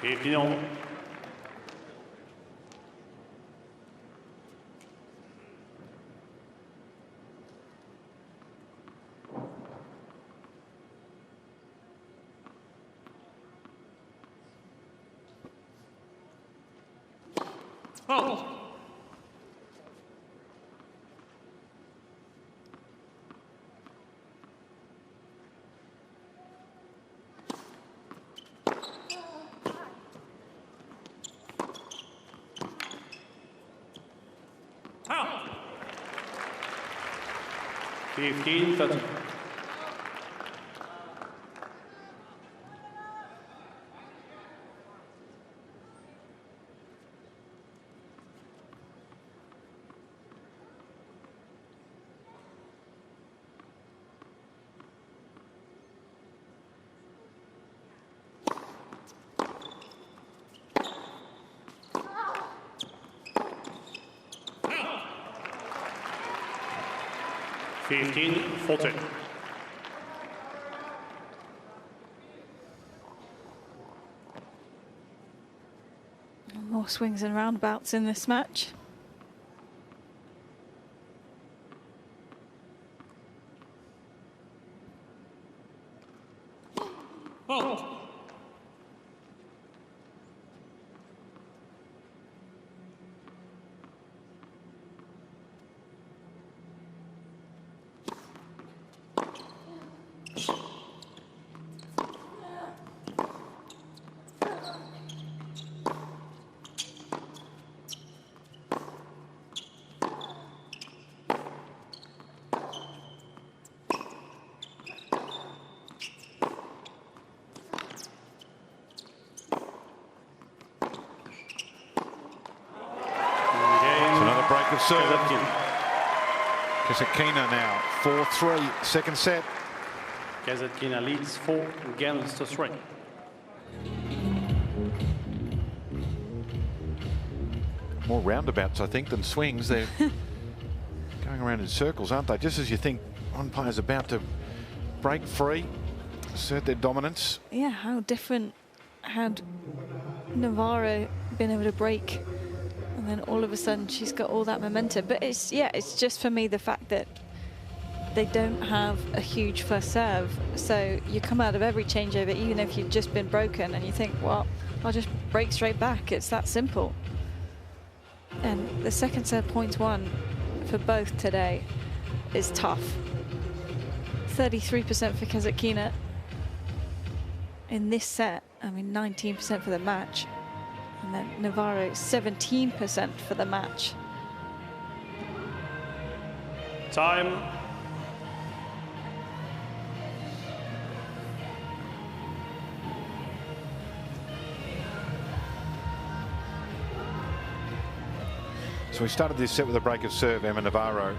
Speaker 3: Et finalement. Oh. Out. 15-13. Out. 15-14.
Speaker 1: More swings and roundabouts in this match.
Speaker 3: Oh.
Speaker 2: Break of serve. Kasatkina now 4-3, second set.
Speaker 3: Kasatkina leads 4 games to 3.
Speaker 2: More roundabouts, I think, than swings. They're going around in circles, aren't they? Just as you think one player's about to break free, assert their dominance.
Speaker 1: Yeah, how different had Navaaro been able to break, and then all of a sudden she's got all that momentum. But it's, yeah, it's just for me the fact that they don't have a huge first serve. So you come out of every changeover, even if you've just been broken, and you think, well, I'll just break straight back. It's that simple. And the second serve points won for both today is tough. 33% for Kasatkina in this set. I mean, 19% for the match. And then Navaaro, 17% for the match.
Speaker 3: Time.
Speaker 2: So we started this set with a break of serve. Emma Navarro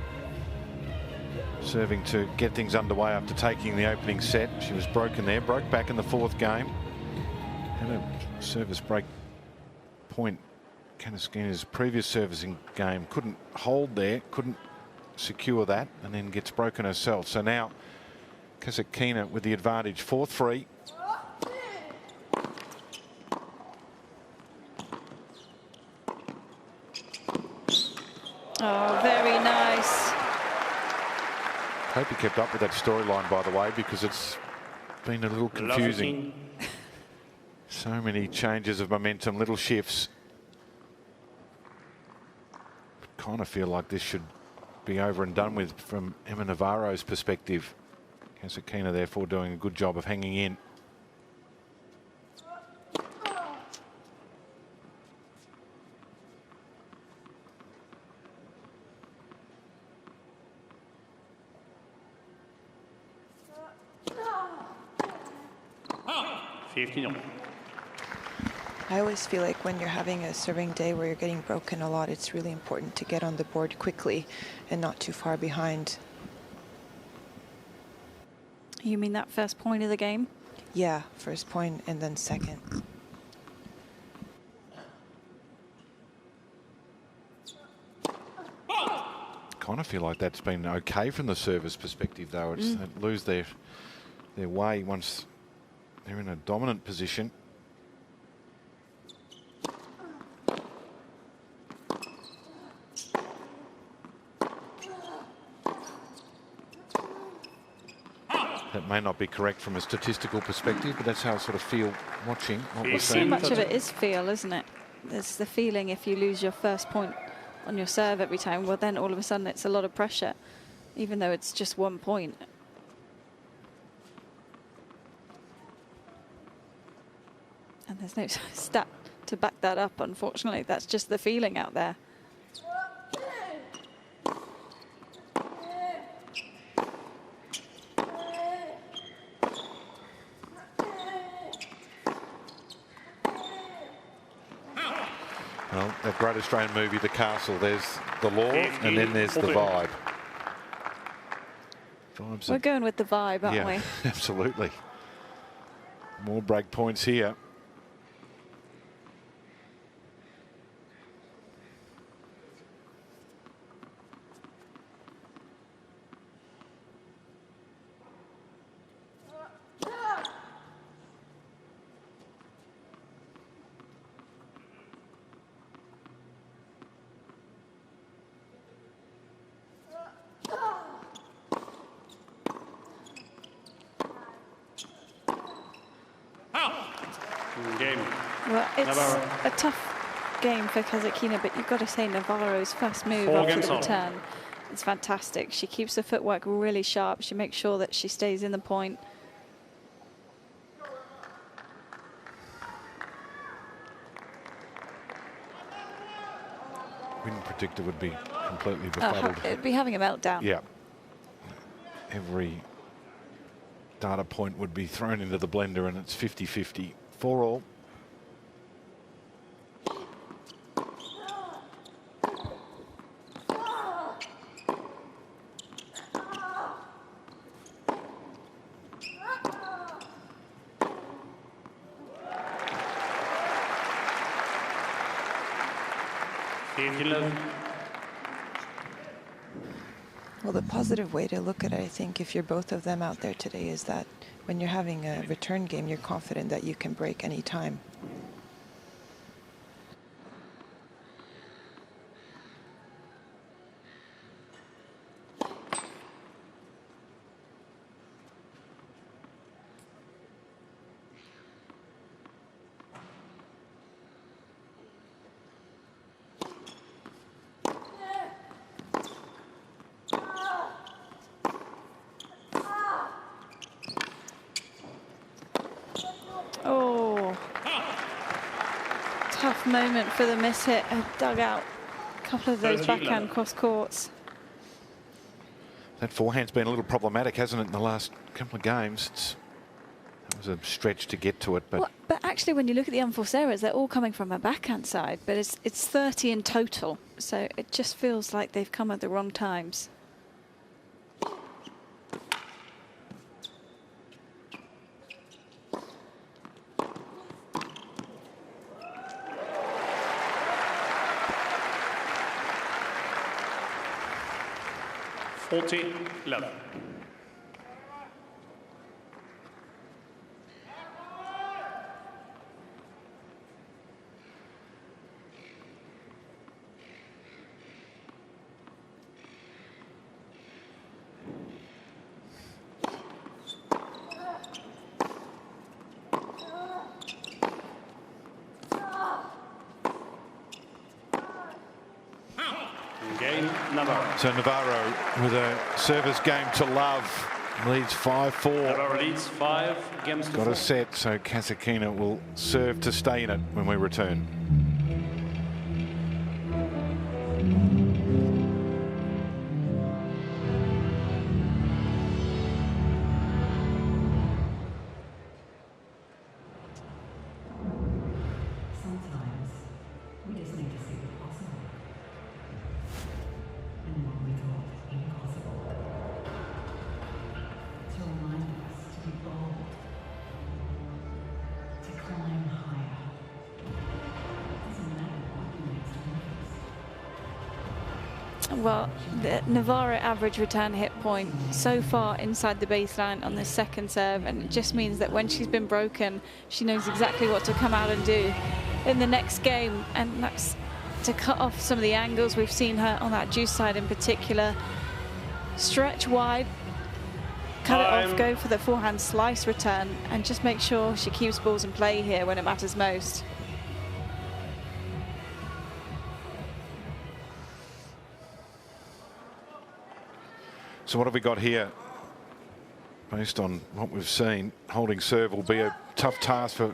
Speaker 2: serving to get things underway after taking the opening set. She was broken there, broke back in the fourth game. Had a service break point. Kasatkina's previous servicing game couldn't hold there, couldn't secure that, and then gets broken herself. So now Kasatkina with the advantage, 4-3.
Speaker 1: Oh, very nice.
Speaker 2: Hope he kept up with that storyline, by the way, because it's been a little confusing. So many changes of momentum, little shifts. Kind of feel like this should be over and done with from Emma Navarro's perspective. Kasatkina therefore doing a good job of hanging in.
Speaker 4: I always feel like when you're having a serving day where you're getting broken a lot, it's really important to get on the board quickly and not too far behind.
Speaker 1: You mean that first point of the game?
Speaker 4: Yeah, first point and then second.
Speaker 2: Kind of feel like that's been okay from the service perspective, though. It's they lose their way once they're in a dominant position. That may not be correct from a statistical perspective, but that's how I sort of feel watching what we're
Speaker 1: So
Speaker 2: seeing.
Speaker 1: much of it is feel, isn't it? There's the feeling if you lose your first point on your serve every time, well, then all of a sudden it's a lot of pressure, even though it's just 1 point. And there's no stat to back that up, unfortunately. That's just the feeling out there.
Speaker 2: Well, that great Australian movie, The Castle, there's the law and then there's the vibe.
Speaker 1: We're going with the vibe, aren't we?
Speaker 2: Absolutely. More break points here.
Speaker 1: Well, it's a tough game for Kasatkina, but you've got to say Navarro's first move after the return is fantastic. She keeps the footwork really sharp. She makes sure that she stays in the point.
Speaker 2: Win predictor would be completely befuddled.
Speaker 1: It'd be having a meltdown.
Speaker 2: Yeah. Every data point would be thrown into the blender, and it's 50-50 for all.
Speaker 4: Well, the positive way to look at it, I think, if you're both of them out there today, is that when you're having a return game, you're confident that you can break any time.
Speaker 1: Moment for the miss hit. Dug out a couple of those backhand cross courts.
Speaker 2: That forehand's been a little problematic, hasn't it, in the last couple of games? It was a stretch to get to it, but...
Speaker 1: Well, but actually, when you look at the unforced errors, they're all coming from a backhand side, but it's 30 in total, so it just feels like they've come at the wrong times.
Speaker 3: Love. Navarro.
Speaker 2: So Navaaro with a service game to love. Leads 5-4.
Speaker 3: Navarro leads 5 games to 4.
Speaker 2: Got a set, so Kasatkina will serve to stay in it when we return.
Speaker 5: Sometimes we just need to see the possible. And what we thought impossible. To remind us to be bold. To climb higher. Doesn't matter what the next move is.
Speaker 1: Well, the Navaaro average return hit point so far inside the baseline on this second serve, and it just means that when she's been broken, she knows exactly what to come out and do in the next game, and that's to cut off some of the angles. We've seen her on that juice side in particular. Stretch wide, cut it off, go for the forehand slice return, and just make sure she keeps balls in play here when it matters most.
Speaker 2: So what have we got here? Based on what we've seen, holding serve will be a tough task for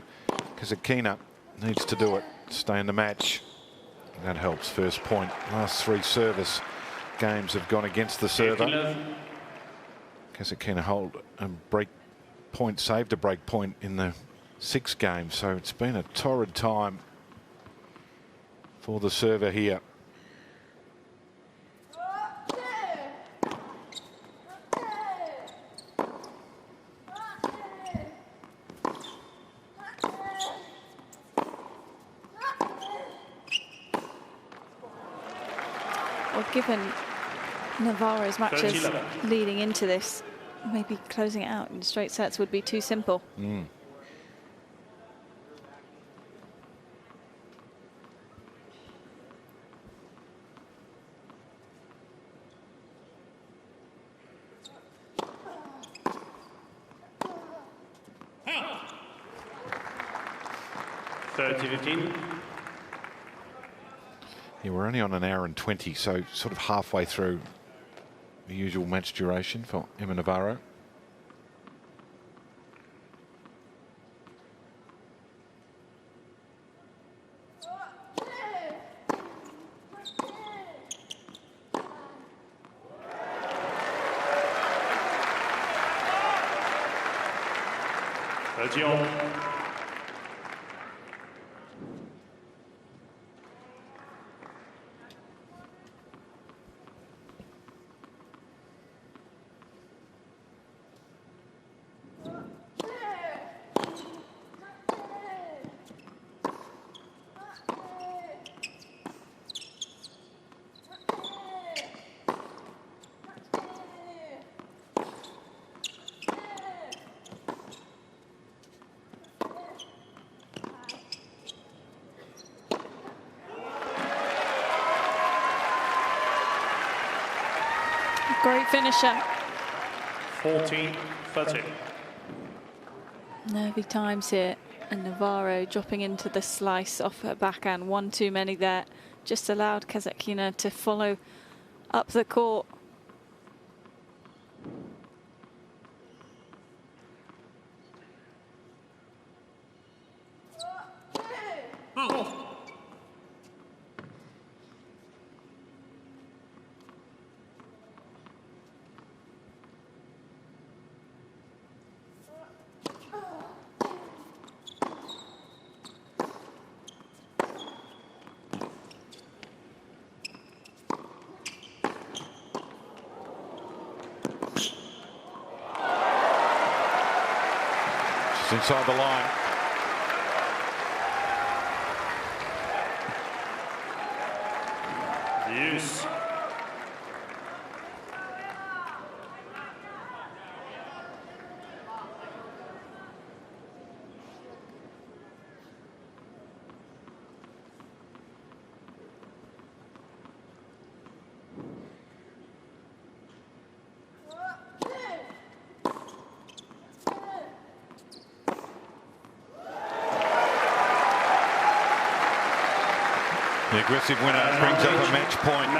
Speaker 2: Kasatkina. Needs to do it, stay in the match. That helps. First point. Last 3 service games have gone against the server. Kasatkina hold a break point, saved a break point in the 6th game. So it's been a torrid time for the server here.
Speaker 1: Well, given Navarro's matches leading into this, maybe closing it out in straight sets would be too simple.
Speaker 2: Mm. Yeah, we're only on an hour and 20, so sort of halfway through the usual match duration for Emma Navarro.
Speaker 1: Great finisher.
Speaker 3: 14-30.
Speaker 1: Nervy times here, and Navarro dropping into the slice off her backhand. One too many there. Just allowed Kasatkina to follow up the court.
Speaker 2: Inside the line.
Speaker 3: Use.
Speaker 2: The aggressive winner brings up a match point.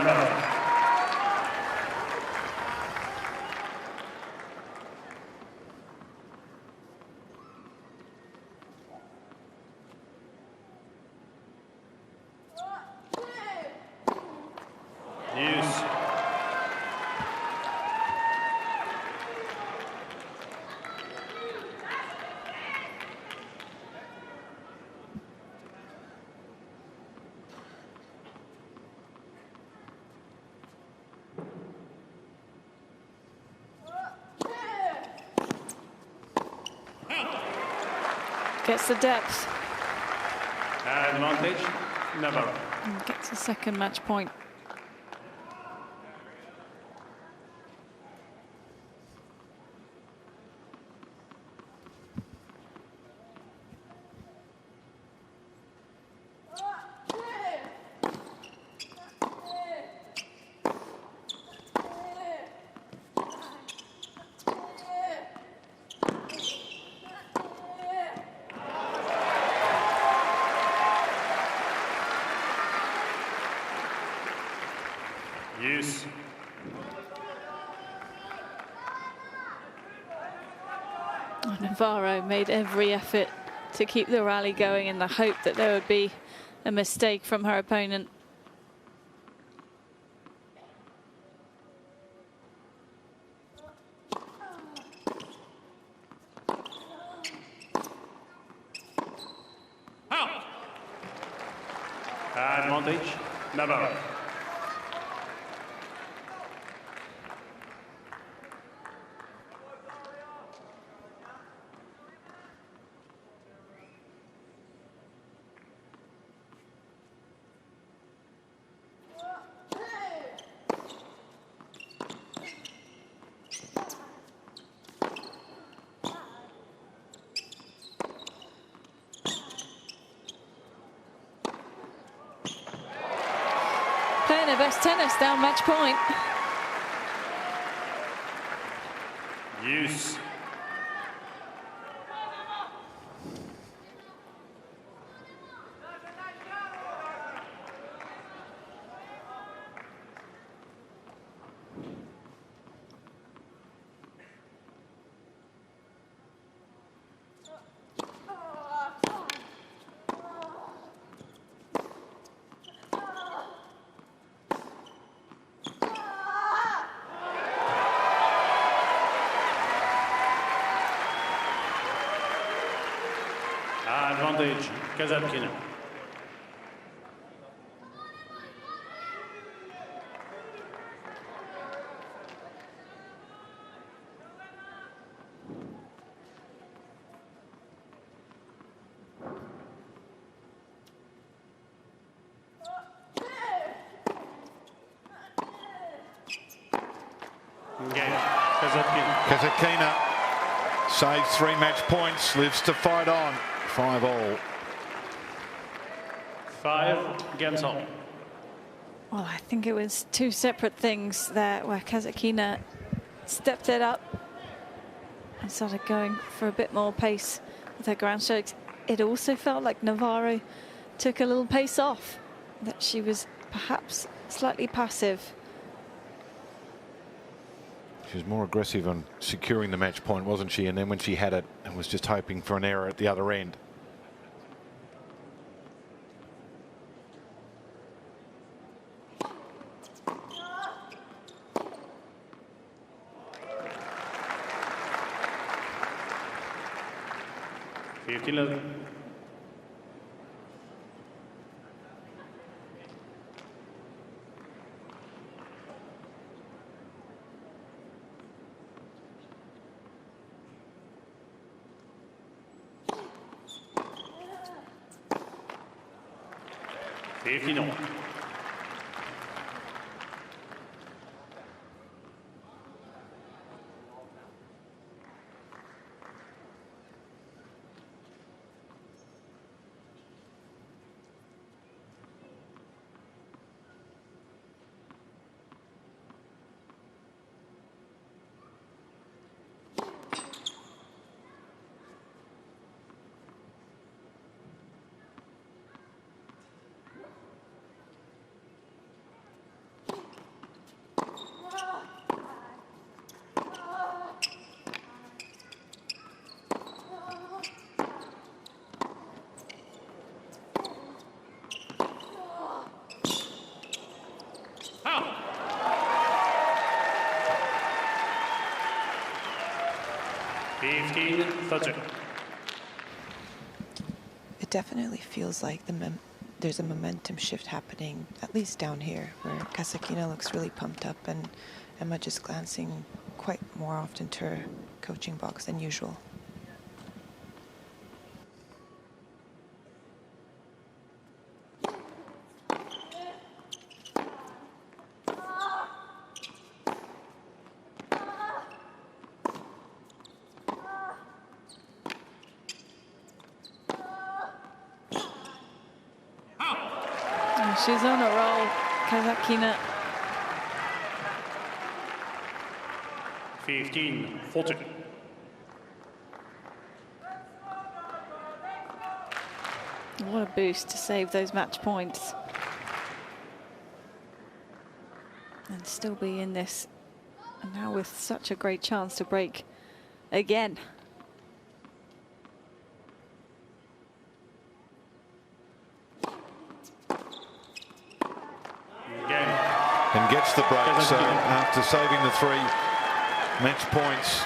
Speaker 1: Gets the depth.
Speaker 3: Advantage, Navarro.
Speaker 1: And gets a second match point.
Speaker 3: Use.
Speaker 1: Navaaro made every effort to keep the rally going in the hope that there would be a mistake from her opponent.
Speaker 3: Out. Advantage, Navaaro.
Speaker 1: Playing her best tennis down match point.
Speaker 3: Use. Advantage, Kasatkina. Game, Kasatkina.
Speaker 2: Kasatkina saves 3 match points, lives to fight on. 5-all.
Speaker 3: 5 games all.
Speaker 1: Well, I think it was two separate things there where Kasatkina stepped it up and started going for a bit more pace with her ground strokes. It also felt like Navaaro took a little pace off, that she was perhaps slightly passive.
Speaker 2: She was more aggressive on securing the match point, wasn't she? And then when she had it, and was just hoping for an error at the other end.
Speaker 3: Final.
Speaker 4: It definitely feels like there's a momentum shift happening, at least down here, where Kasatkina looks really pumped up and Emma just glancing quite more often to her coaching box than usual.
Speaker 1: She's on a roll, Kasatkina.
Speaker 3: 15-40.
Speaker 1: What a boost to save those match points. And still be in this, and now with such a great chance to break again.
Speaker 2: And gets the break, so after saving the 3 match points,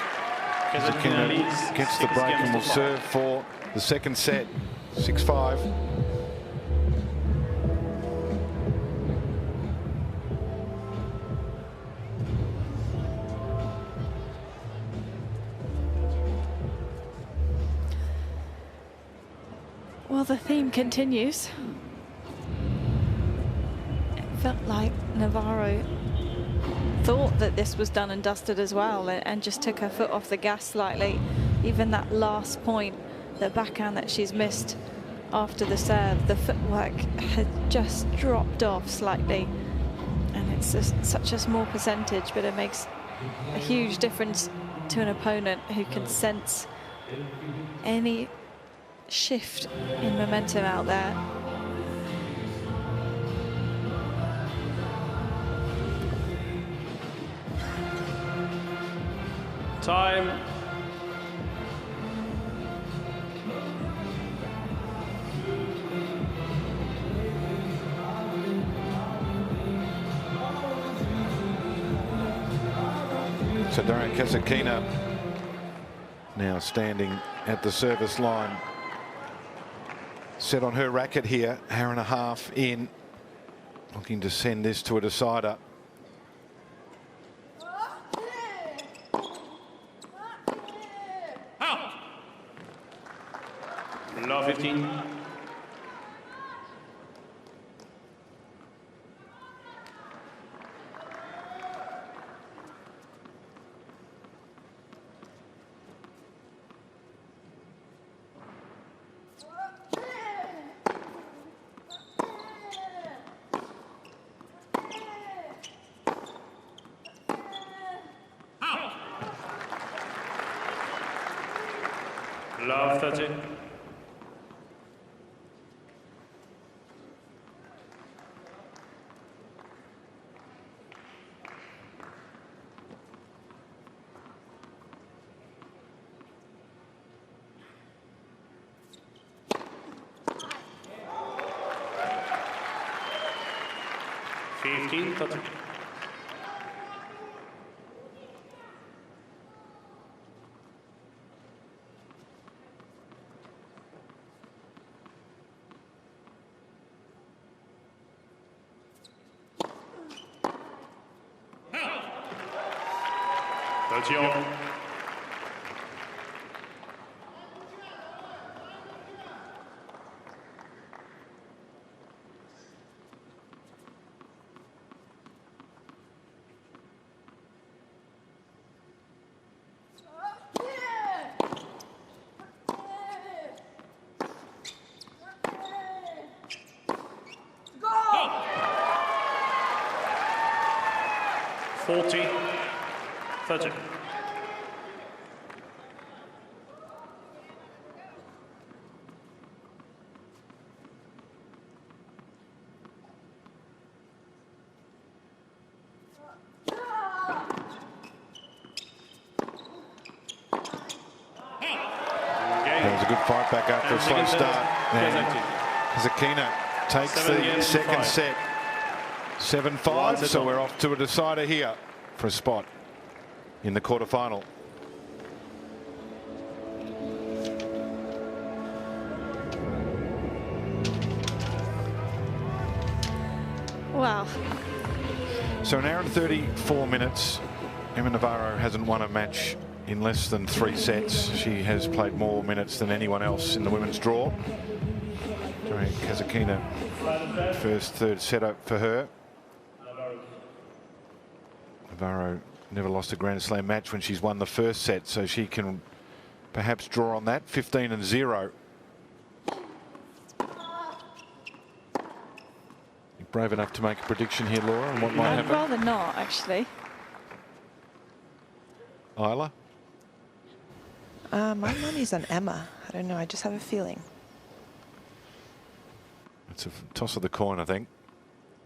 Speaker 2: Kasatkina gets the break and will serve for the second set, 6-5.
Speaker 1: Well, the theme continues. It felt like Navaaro thought that this was done and dusted as well, and just took her foot off the gas slightly. Even that last point, the backhand that she's missed after the serve, the footwork had just dropped off slightly. And it's such a small percentage, but it makes a huge difference to an opponent who can sense any shift in momentum out there.
Speaker 3: Time.
Speaker 2: So Daria Kasatkina now standing at the service line. Set on her racket here, hour and a half in. Looking to send this to a decider.
Speaker 3: Love 15. Love 30. Attention. Go! 40-30.
Speaker 2: That was a good fight back after a slow start. Kasatkina takes the second set, 7-5. So we're off to a decider here for a spot in the quarterfinal.
Speaker 1: Wow.
Speaker 2: So an hour and 34 minutes. Emma Navarro hasn't won a match in less than 3 sets. She has played more minutes than anyone else in the women's draw. Daria Kasatkina, first third set up for her. Navarro never lost a Grand Slam match when she's won the first set, so she can perhaps draw on that. 15-0. brave enough to make a prediction here, Laura, on what might
Speaker 1: I'd
Speaker 2: happen?
Speaker 1: rather not, actually.
Speaker 2: Isla?
Speaker 4: My money's on Emma. I don't know. I just have a feeling.
Speaker 2: It's a toss of the coin, I think.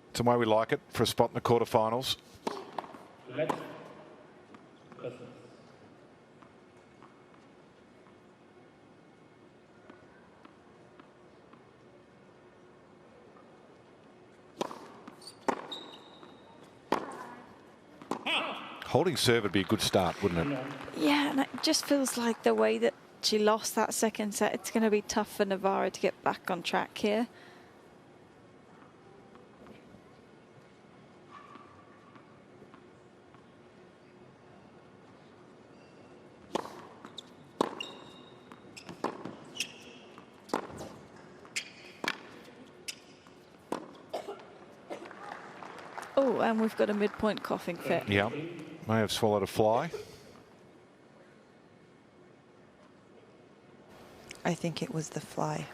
Speaker 2: It's the way we like it for a spot in the quarterfinals.
Speaker 3: Let.
Speaker 2: 'Holding serve would be a good start, wouldn't it?
Speaker 1: Yeah, and it just feels like the way that she lost that second set, it's going to be tough for Navaaro to get back on track here. Oh, and we've got a midpoint coughing fit.
Speaker 2: Yeah, may have swallowed a fly.
Speaker 4: I think it was the fly.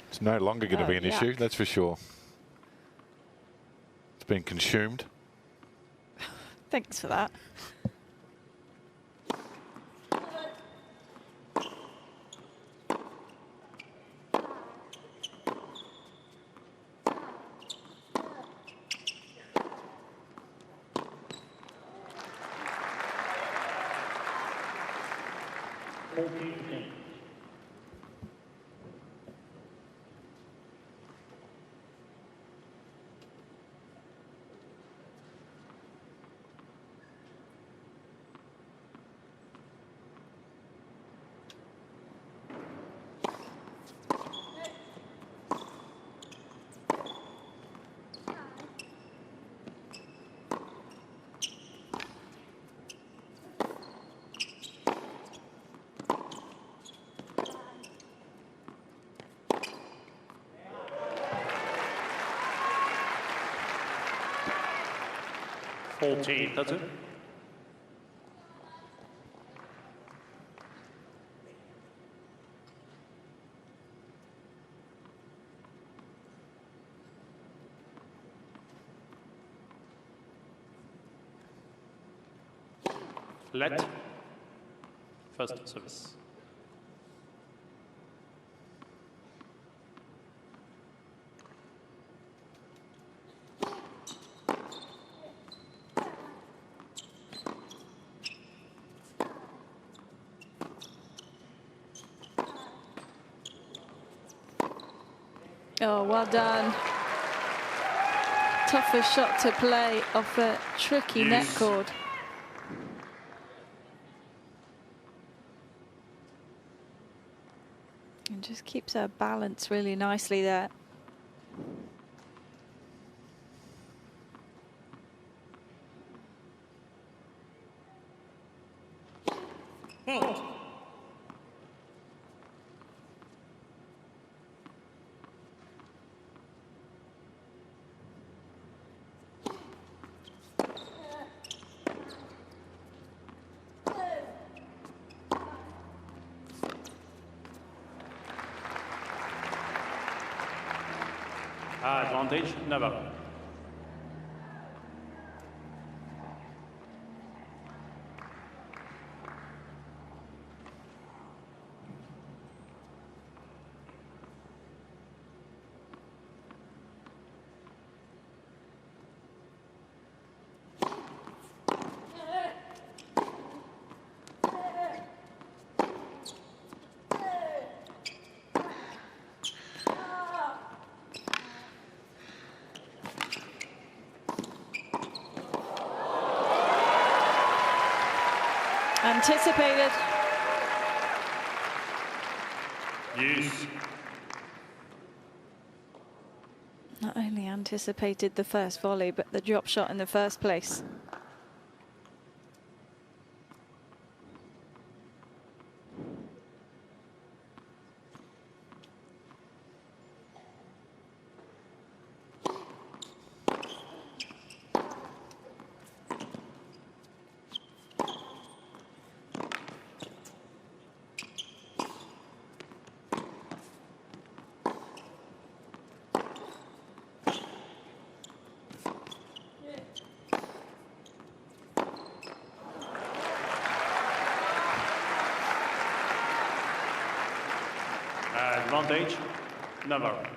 Speaker 2: It's no longer going to be an
Speaker 1: yuck.
Speaker 2: issue, that's for sure. It's been consumed.
Speaker 1: Thanks for that.
Speaker 3: That's it. Let. First service.
Speaker 1: Oh, well done. Toughest shot to play off a tricky net cord. And just keeps her balance really nicely there.
Speaker 3: Advantage, Navaaro.
Speaker 1: Anticipated.
Speaker 3: Yes.
Speaker 1: Not only anticipated the first volley, but the drop shot in the first place.
Speaker 3: Advantage, Navaaro.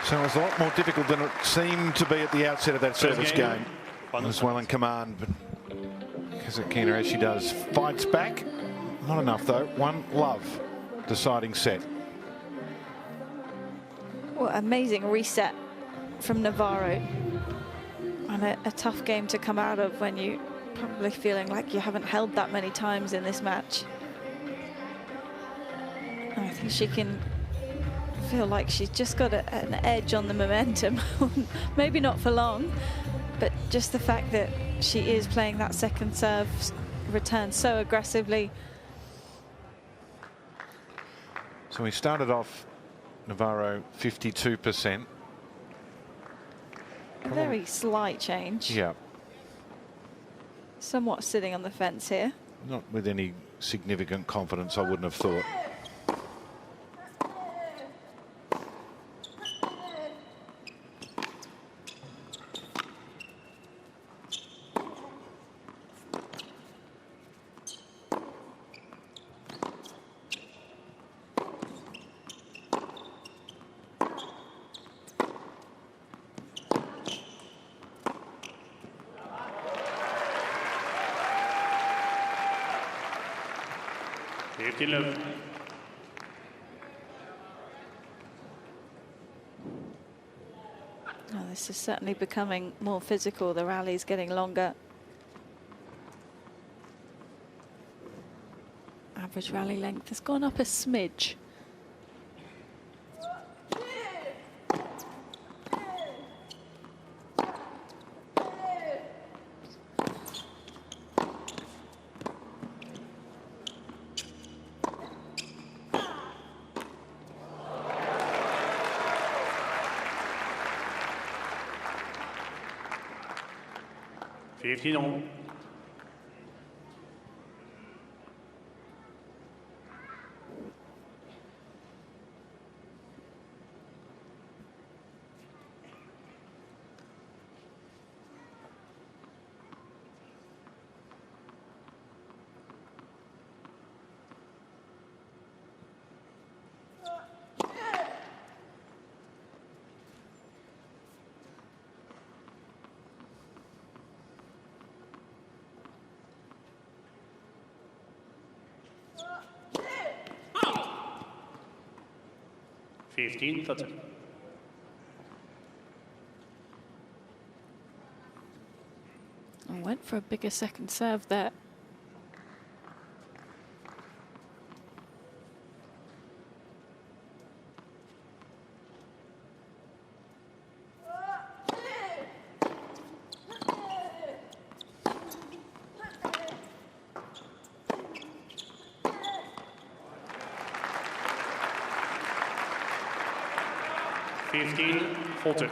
Speaker 2: So it was a lot more difficult than it seemed to be at the outset of that service game. Was well in command, but Kasatkina, as she does, fights back. Not enough though. 1-love deciding set.
Speaker 1: Well, amazing reset from Navaaro. And a tough game to come out of when you probably feeling like you haven't held that many times in this match. And I think she can feel like she's just got an edge on the momentum. Maybe not for long, but just the fact that she is playing that second serve return so aggressively.
Speaker 2: So we started off Navaaro 52%.
Speaker 1: A very slight change.
Speaker 2: Yeah.
Speaker 1: Somewhat sitting on the fence here.
Speaker 2: Not with any significant confidence, I wouldn't have thought.
Speaker 1: Oh, this is certainly becoming more physical. The rally's getting longer. Average rally length has gone up a smidge.
Speaker 3: All. $15-30.
Speaker 1: Went for a bigger second serve there.
Speaker 3: $15-14.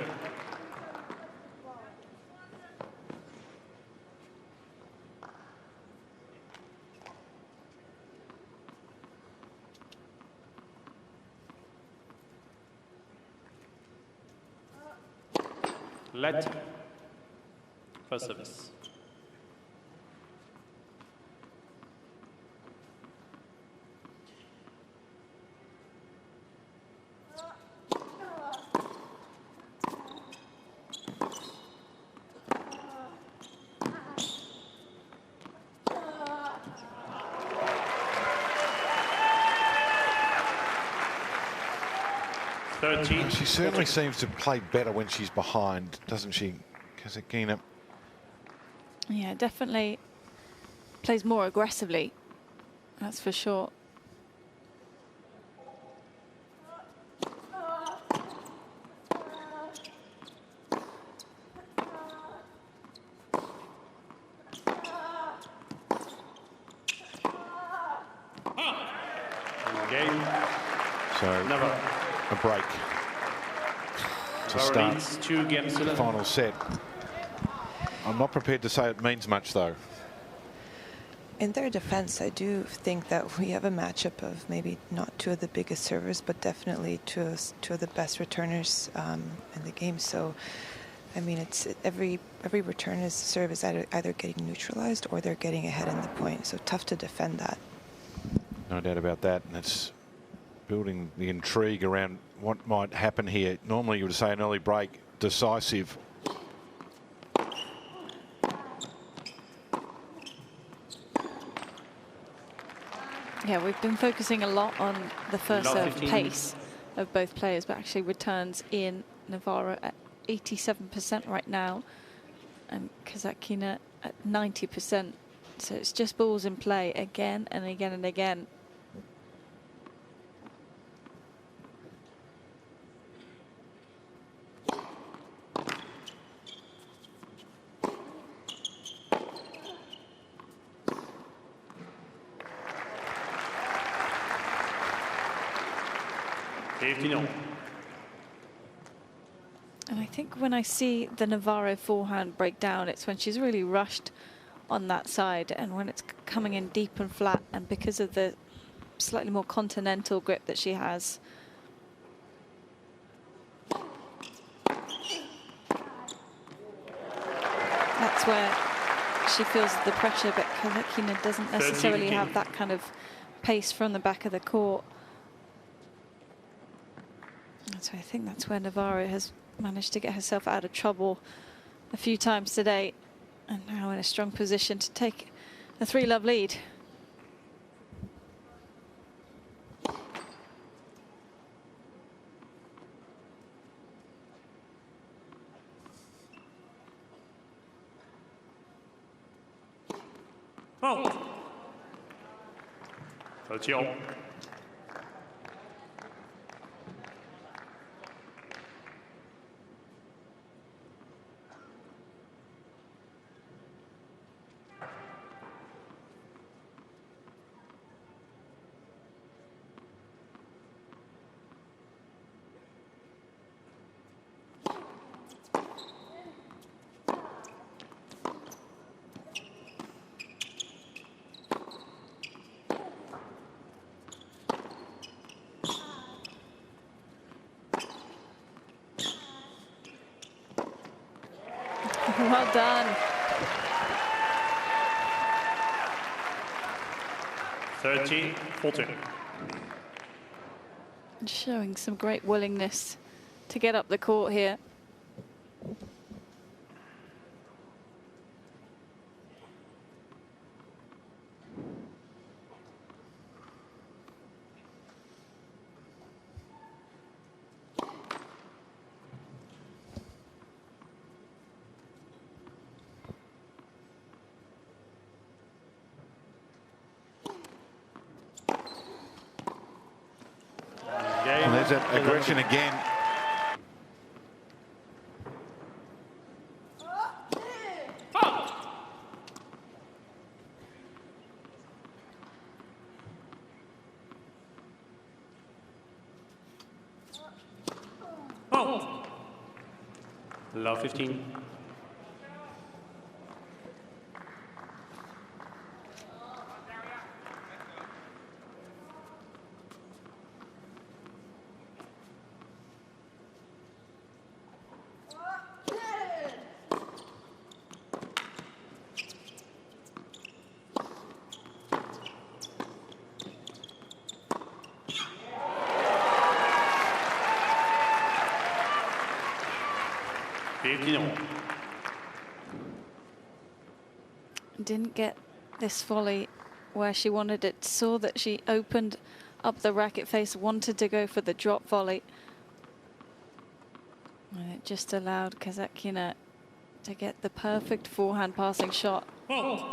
Speaker 3: Let first service.
Speaker 2: She certainly seems to play better when she's behind, doesn't she, Kasatkina?
Speaker 1: Yeah, definitely plays more aggressively, that's for sure.
Speaker 2: So, a break. to
Speaker 3: Navaaro
Speaker 2: start
Speaker 3: leads 2 games to
Speaker 2: the
Speaker 3: none.
Speaker 2: final set. I'm not prepared to say it means much, though.
Speaker 4: In their defense, I do think that we have a matchup of maybe not two of the biggest servers, but definitely two of the best returners in the game. So, I mean, it's every returner's serve is either getting neutralized or they're getting ahead in the point. So tough to defend that.
Speaker 2: No doubt about that. And it's building the intrigue around what might happen here. Normally, you would say an early break, decisive.
Speaker 1: Yeah, we've been focusing a lot on the first
Speaker 3: Love
Speaker 1: serve
Speaker 3: 15.
Speaker 1: pace of both players, but actually returns in Navaaro at 87% right now, and Kasatkina at 90%. So it's just balls in play again and again and again. And I think when I see the Navaaro forehand break down, it's when she's really rushed on that side and when it's coming in deep and flat, and because of the slightly more continental grip that she has. That's where she feels the pressure, but Kasatkina doesn't necessarily have that kind of pace from the back of the court. So I think that's where Navaaro has managed to get herself out of trouble a few times today, and now in a strong position to take a 3-love lead.
Speaker 3: Oh. 9.
Speaker 1: Well done.
Speaker 3: 30-14.
Speaker 1: Showing some great willingness to get up the court here.
Speaker 2: And there's that aggression again.
Speaker 3: Oh. Love 15.
Speaker 1: Didn't get this volley where she wanted it. Saw that she opened up the racket face, wanted to go for the drop volley. And it just allowed Kasatkina to get the perfect forehand passing shot.
Speaker 3: Oh.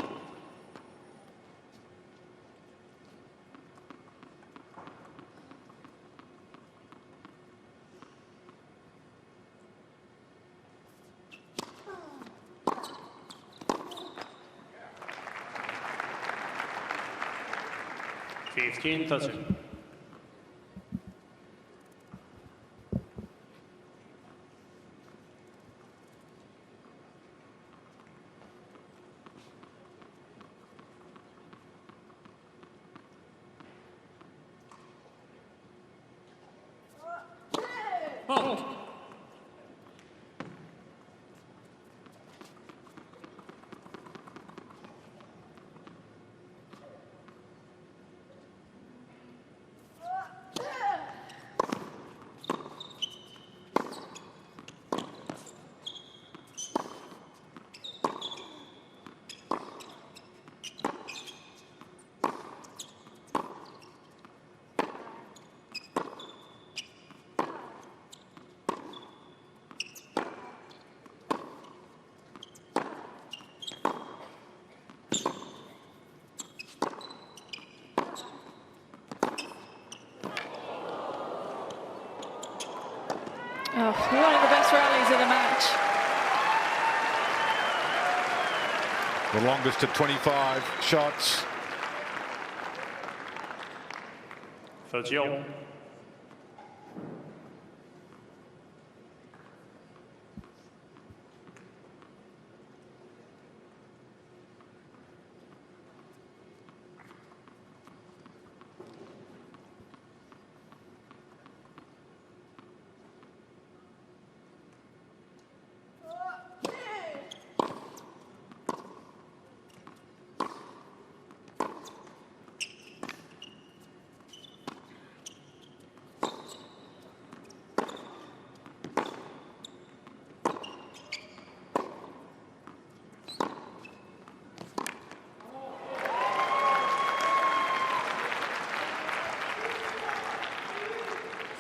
Speaker 1: Oh, one of the best rallies of the match.
Speaker 2: The longest at 25 shots.
Speaker 3: 30.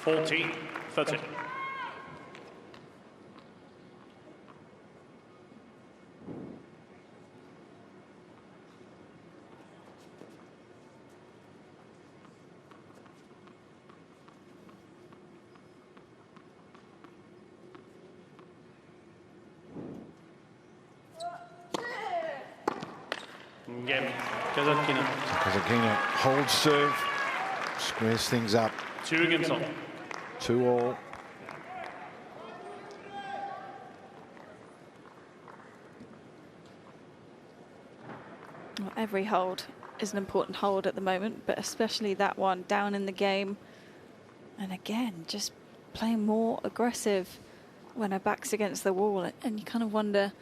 Speaker 3: Fourteen, 30. Game, Kasatkina.
Speaker 2: Kasatkina holds serve, squares things up.
Speaker 3: 2 games on.
Speaker 2: 2-all.
Speaker 1: Well, every hold is an important hold at the moment, but especially that one down in the game. And again, just playing more aggressive when her back's against the wall. And you kind of wonder,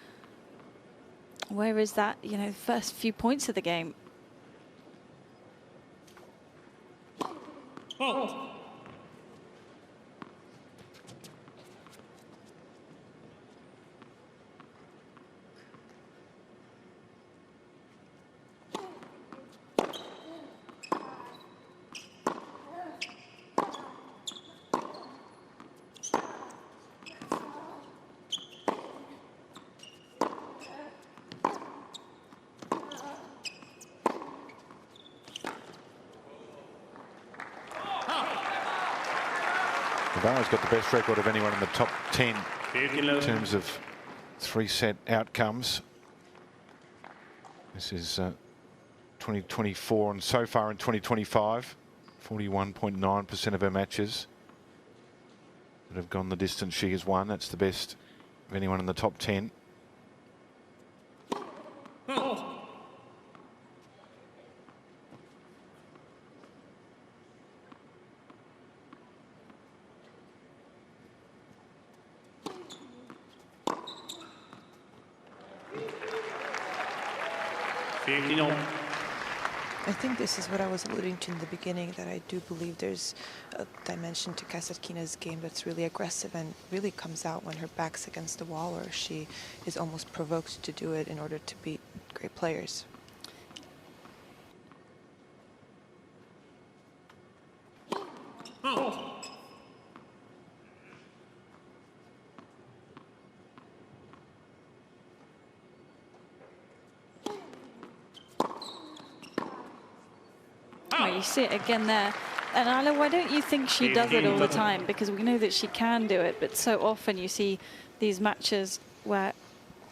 Speaker 1: where is that, you know, the first few points of the game?
Speaker 3: Oh.
Speaker 2: Navaro's got the best record of anyone in the top 10 in terms of 3-set outcomes. This is 2024, and so far in 2025, 41.9% of her matches that have gone the distance she has won. That's the best of anyone in the top 10.
Speaker 4: I think this is what I was alluding to in the beginning, that I do believe there's a dimension to Kasatkina's game that's really aggressive and really comes out when her back's against the wall, or she is almost provoked to do it in order to beat great players.
Speaker 1: You see it again there. And Isla, why don't you think she does it all the time? Because we know that she can do it, but so often you see these matches where,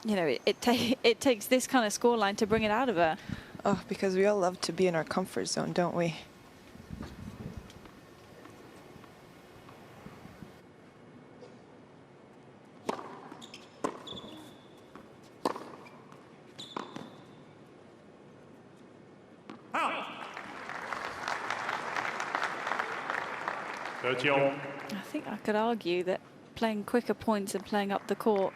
Speaker 1: you know, it takes this kind of scoreline to bring it out of her.
Speaker 4: Oh, because we all love to be in our comfort zone, don't we?
Speaker 1: I think I could argue that playing quicker points and playing up the court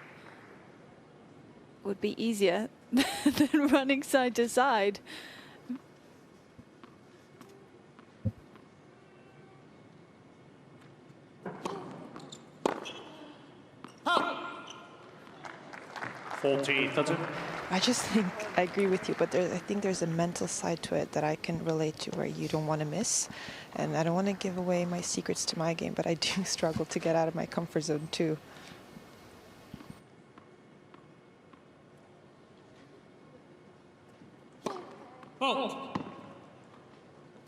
Speaker 1: would be easier than running side to side.
Speaker 4: I just think I agree with you, but I think there's a mental side to it that I can relate to where you don't want to miss. And I don't want to give away my secrets to my game, but I do struggle to get out of my comfort zone too.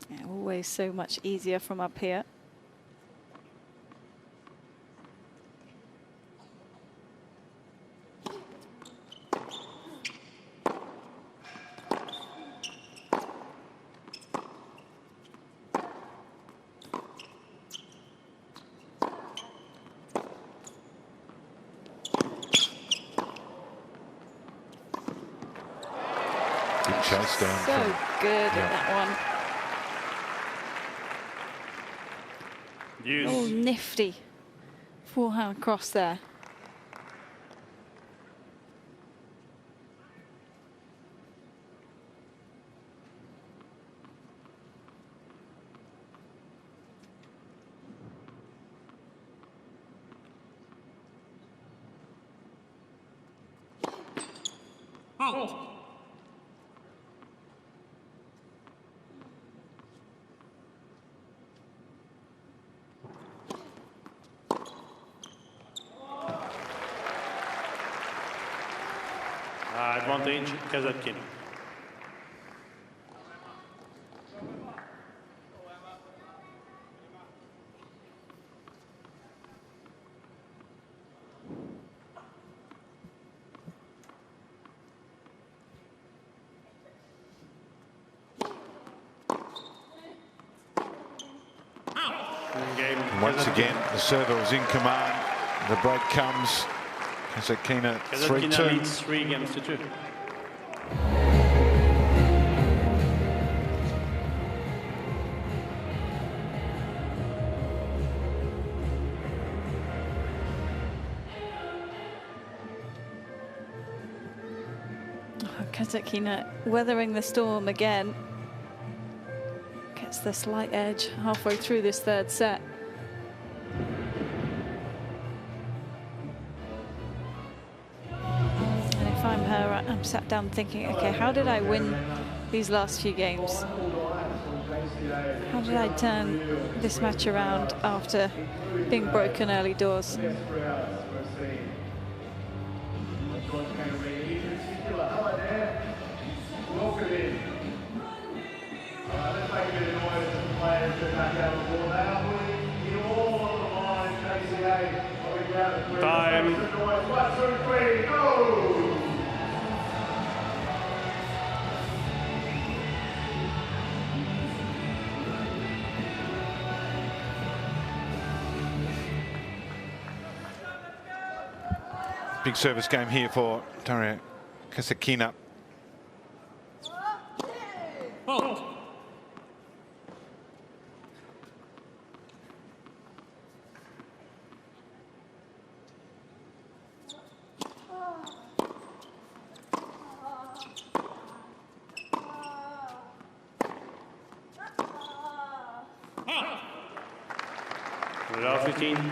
Speaker 1: Yeah, always so much easier from up here.
Speaker 2: Chase down.
Speaker 1: So good at that one. Oh, nifty forehand cross there.
Speaker 3: Advantage, Kasatkina.
Speaker 2: And once again, the server was in command. The break comes. Kasatkina 3-2.
Speaker 3: Leads 3-2.
Speaker 1: Kasatkina weathering the storm again. Gets the slight edge halfway through this third set. And if I'm her, I'm sat down thinking, okay, how did I win these last few games? How did I turn this match around after being broken early doors?
Speaker 3: Time.
Speaker 2: Big service game here for Daria Kasatkina.
Speaker 3: Love 15.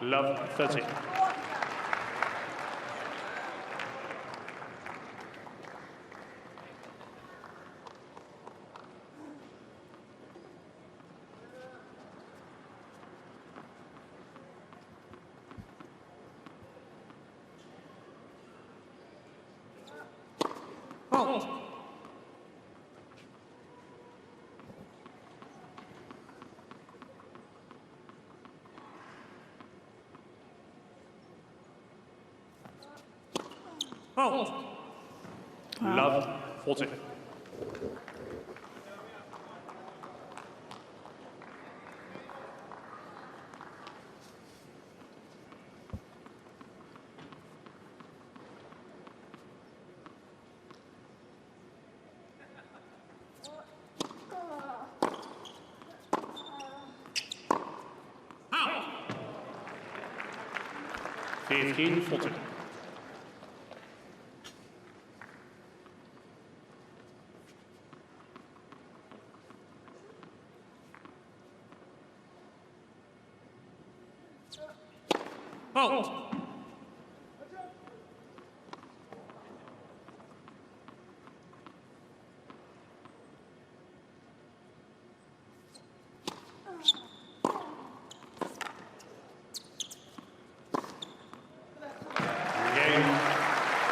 Speaker 3: Love 30. Love 40. Oh.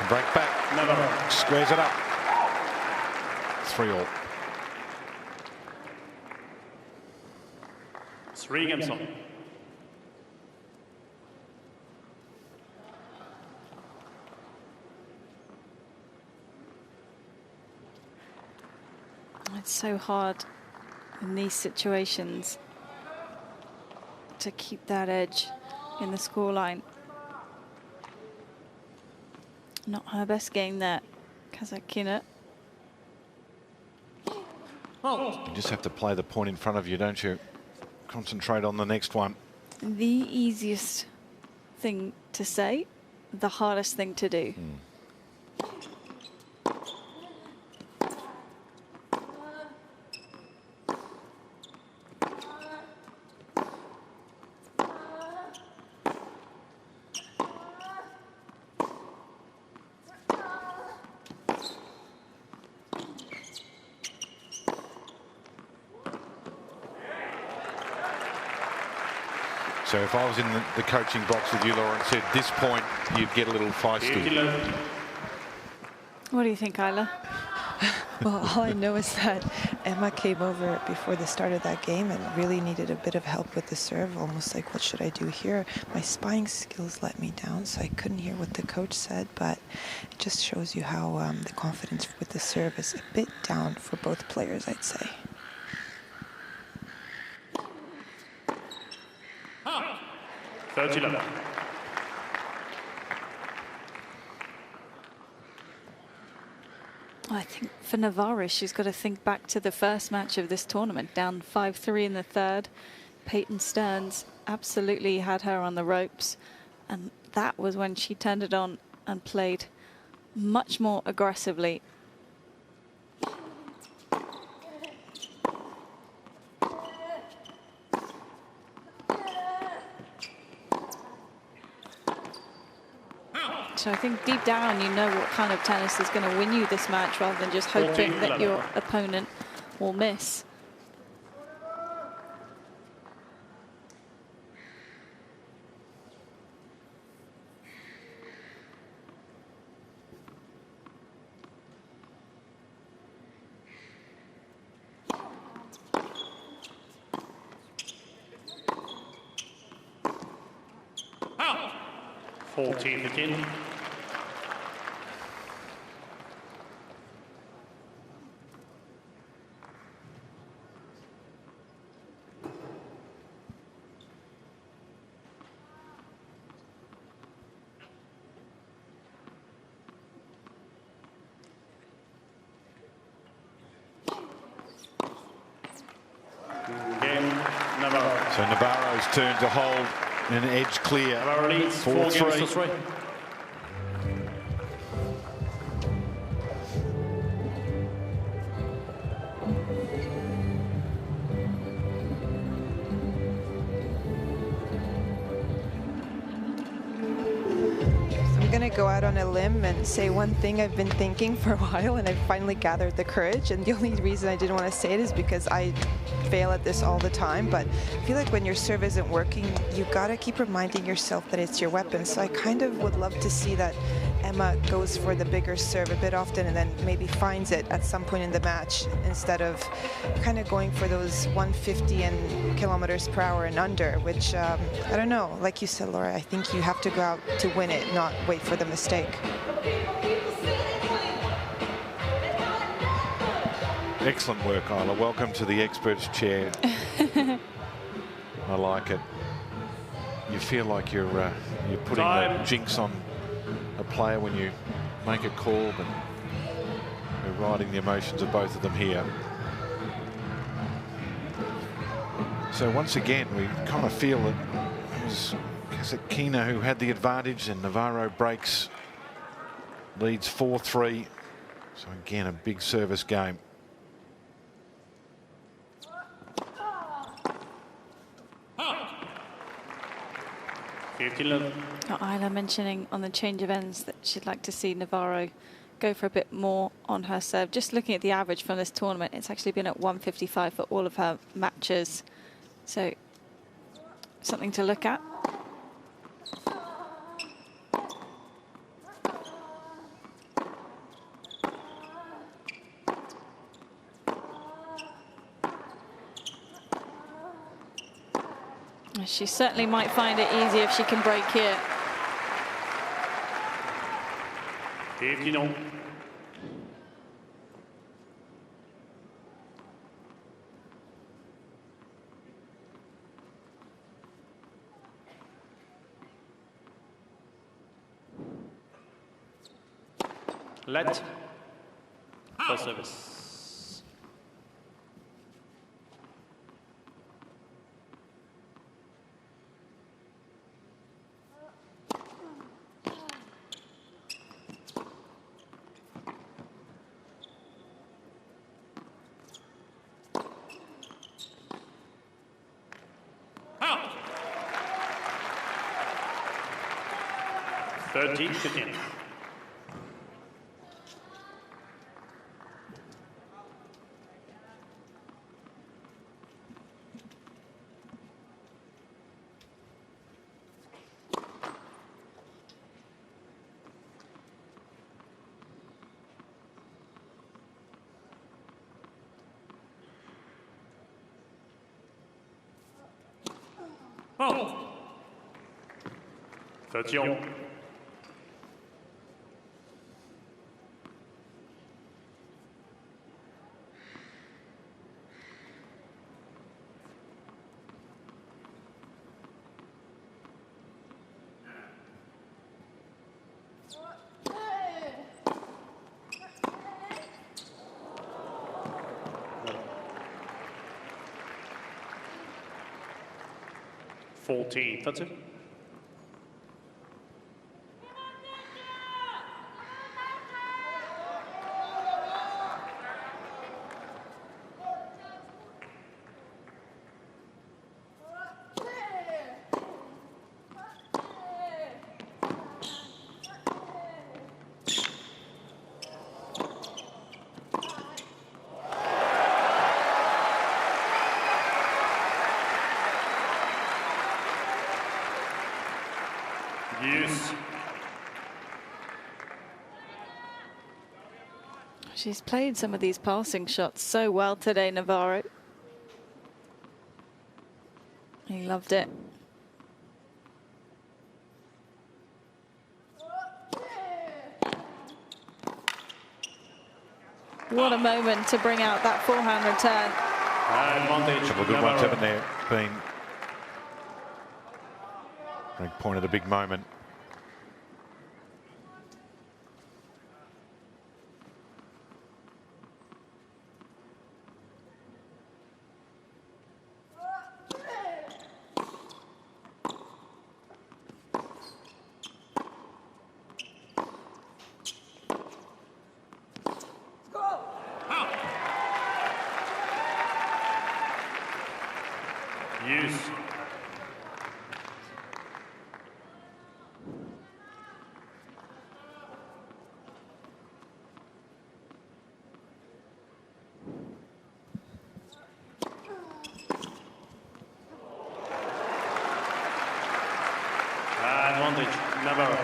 Speaker 2: Break back.
Speaker 3: Navaaro.
Speaker 2: Squares it up. 3-all.
Speaker 3: 3 games on.
Speaker 1: It's so hard in these situations to keep that edge in the scoreline. Not her best game there, Kasatkina.
Speaker 2: You just have to play the point in front of you, don't you? Concentrate on the next one.
Speaker 1: The easiest thing to say, the hardest thing to do.
Speaker 2: So if I was in the coaching box with you, Laura, and said this point, you'd get a little feisty.
Speaker 1: What do you think, Isla?
Speaker 4: Well, all I know is that Emma came over before the start of that game and really needed a bit of help with the serve, almost like, what should I do here? My spying skills let me down, so I couldn't hear what the coach said, but it just shows you how the confidence with the serve is a bit down for both players, I'd say.
Speaker 1: I think for Navaaro, she's got to think back to the first match of this tournament, down 5-3 in the third. Peyton Stearns absolutely had her on the ropes, and that was when she turned it on and played much more aggressively. So I think deep down you know what kind of tennis is going to win you this match, rather than just hoping that your opponent will miss.
Speaker 3: Out. 14 again.
Speaker 2: So Navaaro's turn to hold an edge clear.
Speaker 3: Navaaro leads 4-3.
Speaker 4: I'm going to go out on a limb and say one thing I've been thinking for a while, and I've finally gathered the courage, and the only reason I didn't want to say it is because I fail at this all the time, but I feel like when your serve isn't working, you got to keep reminding yourself that it's your weapon. So I kind of would love to see that Emma goes for the bigger serve a bit often and then maybe finds it at some point in the match, instead of kind of going for those 150 kilometers per hour and under, which I don't know, like you said, Laura, I think you have to go out to win it, not wait for the mistake.
Speaker 2: Excellent work, Isla. Welcome to the experts chair. I like it. You feel like you're putting the jinx on a player when you make a call, but we're riding the emotions of both of them here. So once again, we kind of feel that it was Kasatkina who had the advantage, and Navaaro breaks, leads 4-3. So again, a big service game.
Speaker 1: Isla mentioning on the change of ends that she'd like to see Navaaro go for a bit more on her serve. Just looking at the average from this tournament, it's actually been at 155 for all of her matches. So something to look at. She certainly might find it easy if she can break here.
Speaker 3: 15. Let for service. Out. 13-15. Oh. 31. That's it. Yes.
Speaker 1: She's played some of these passing shots so well today, Navarro. He loved it. What a moment to bring out that forehand return.
Speaker 3: Advantage.
Speaker 2: A couple of good ones, haven't there been? Greg pointed a big moment.
Speaker 3: Use. Advantage, Navarro.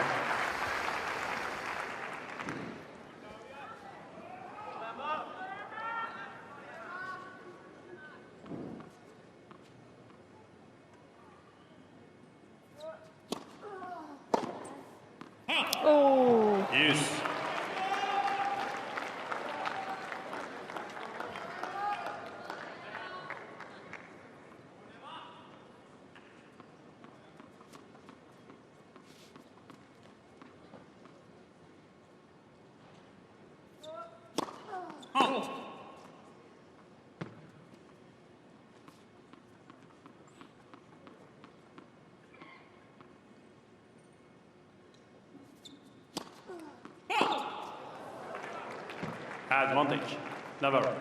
Speaker 3: Advantage, Navaaro.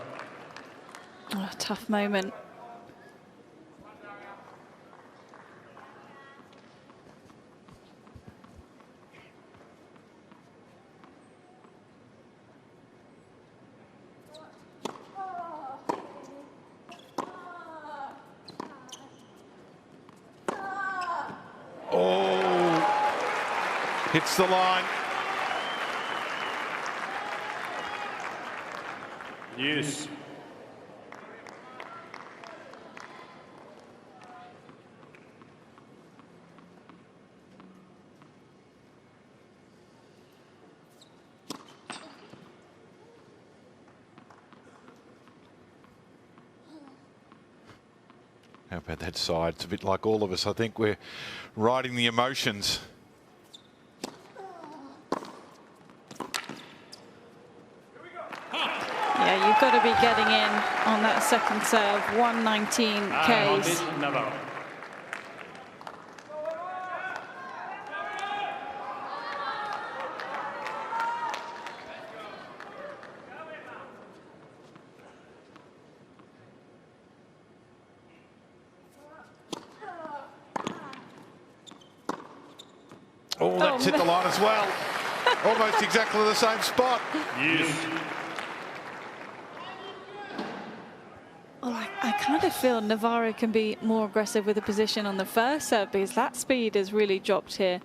Speaker 1: Oh, tough moment.
Speaker 2: Oh, hits the line.
Speaker 3: Use.
Speaker 2: How about that side? It's a bit like all of us. I think we're riding the emotions.
Speaker 1: Yeah, you've got to be getting in on that second serve. 119 Case.
Speaker 3: Navaaro.
Speaker 2: Oh, that's hit the line as well. Almost exactly the same spot.
Speaker 3: Use.
Speaker 1: Well, I kind of feel Navaaro can be more aggressive with the position on the first serve because that speed has really dropped here.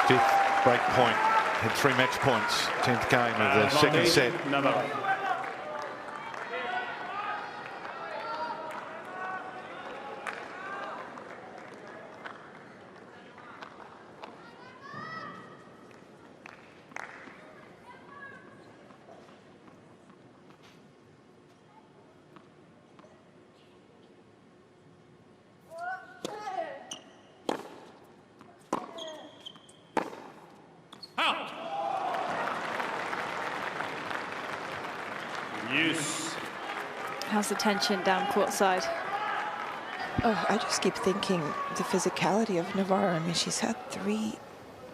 Speaker 2: Fifth break point. Had 3 match points. 10th game of the second set.
Speaker 3: Navaaro. Use.
Speaker 1: How's the tension down courtside?
Speaker 4: Oh, I just keep thinking the physicality of Navarro. I mean, she's had 3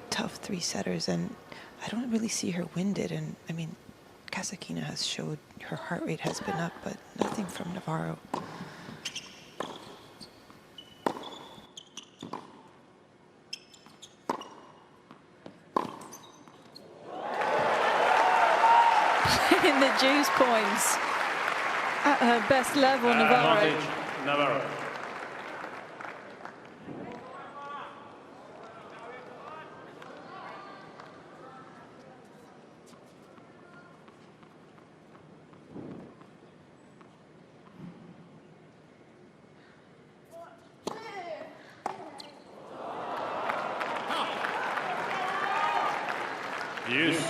Speaker 4: tough 3-setters, and I don't really see her winded. And I mean, Kasatkina has showed her heart rate has been up, but nothing from Navarro.
Speaker 1: In the juice points. At her best level, Navaaro.
Speaker 3: Advantage, Navaaro. Use.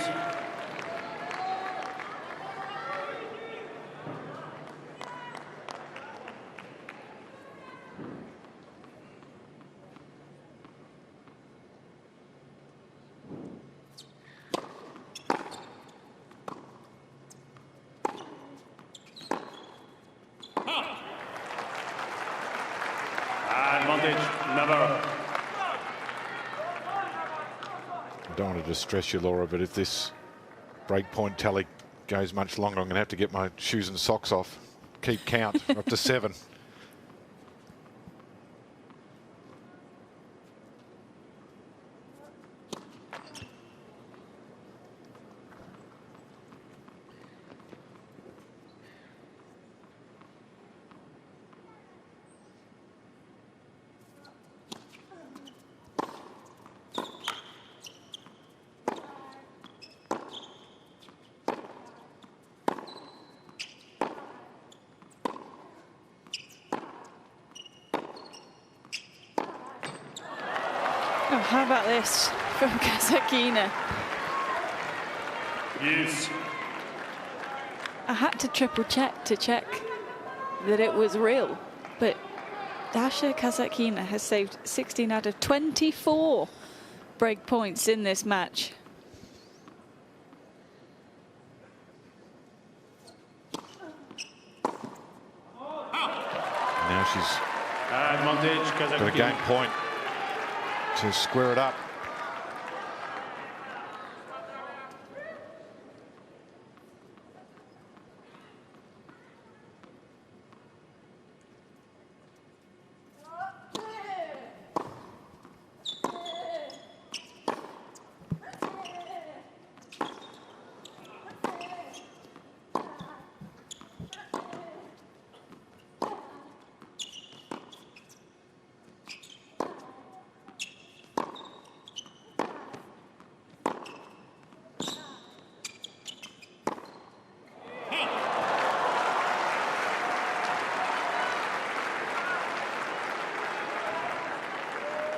Speaker 3: Advantage, Navaaro.
Speaker 2: I don't want to distress you, Laura, but if this break point tally goes much longer, I'm going to have to get my shoes and socks off. Keep count. We're up to 7.
Speaker 1: Oh, how about this? from Kasatkina.
Speaker 3: Yes.
Speaker 1: I had to triple check that it was real, but Daria Kasatkina has saved 16 out of 24 break points in this match.
Speaker 2: Now she's
Speaker 3: Advantage
Speaker 2: got a
Speaker 3: Kazakhstan.
Speaker 2: game point to square it up.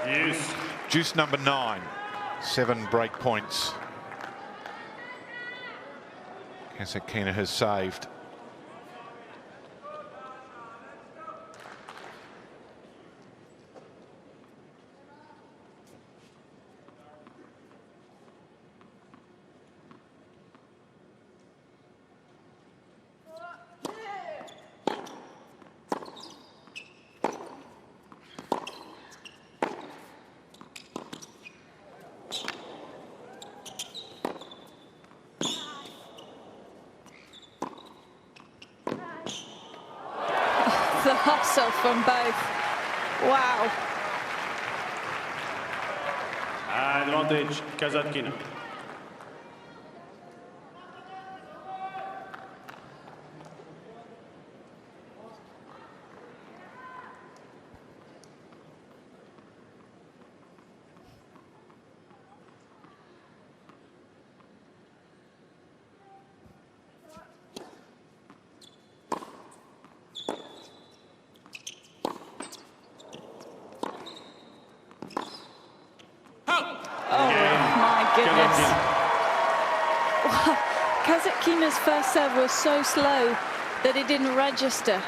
Speaker 3: Yes.
Speaker 2: Juice number 9, 7 break points. Kasatkina has saved.
Speaker 1: The hustle from both. Wow.
Speaker 3: Advantage Kazatkina.
Speaker 1: My goodness. Wow. Kasatkina's first serve was so slow that it didn't register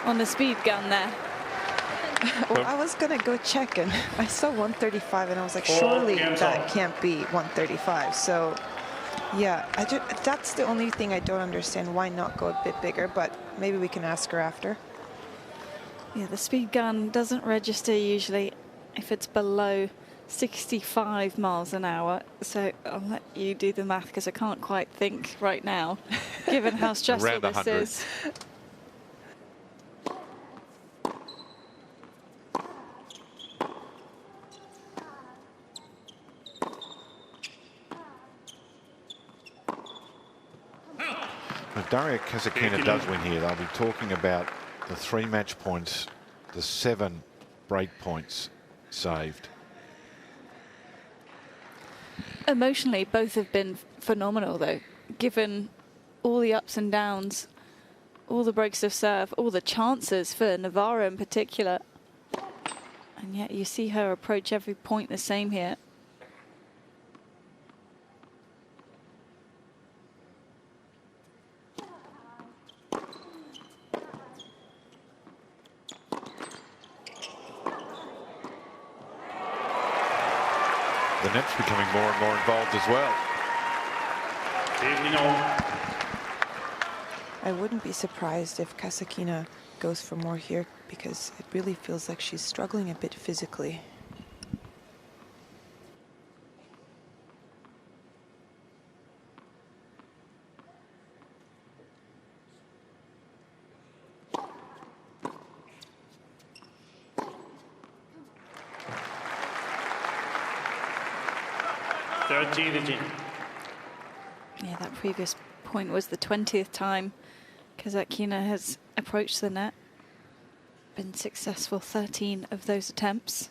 Speaker 1: on the speed gun there.
Speaker 4: Well, I was going to go check, and I saw 135, and I was like, surely that can't be 135. So, yeah, that's the only thing I don't understand. Why not go a bit bigger? But maybe we can ask her after.
Speaker 1: Yeah, the speed gun doesn't register usually if it's below 65 miles an hour. So I'll let you do the math because I can't quite think right now, given how stressful
Speaker 2: Around
Speaker 1: this
Speaker 2: 100.
Speaker 1: is.
Speaker 2: If Daria Kasatkina does win here, they'll be talking about the 3 match points, the 7 break points saved.
Speaker 1: Emotionally, both have been phenomenal, though, given all the ups and downs, all the breaks of serve, all the chances for Navaaro in particular. And yet you see her approach every point the same here.
Speaker 2: The net's becoming more and more involved as well.
Speaker 4: I wouldn't be surprised if Kasatkina goes for more here, because it really feels like she's struggling a bit physically.
Speaker 1: Yeah, that previous point was the 20th time Kasatkina has approached the net. Been successful 13 of those attempts.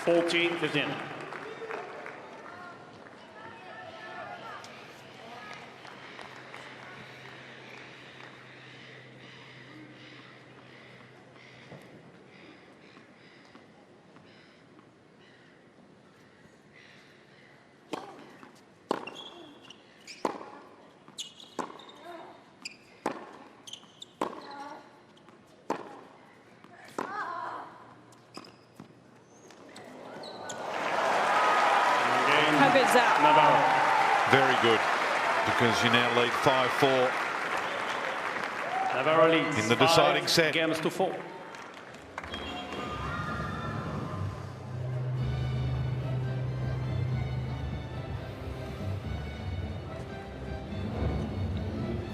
Speaker 3: 14-15.
Speaker 1: How good is that?
Speaker 3: Navaaro.
Speaker 2: Very good, because you now lead 5-4
Speaker 3: Navaaro leads
Speaker 2: in the deciding
Speaker 3: 5
Speaker 2: set.
Speaker 3: games to 4.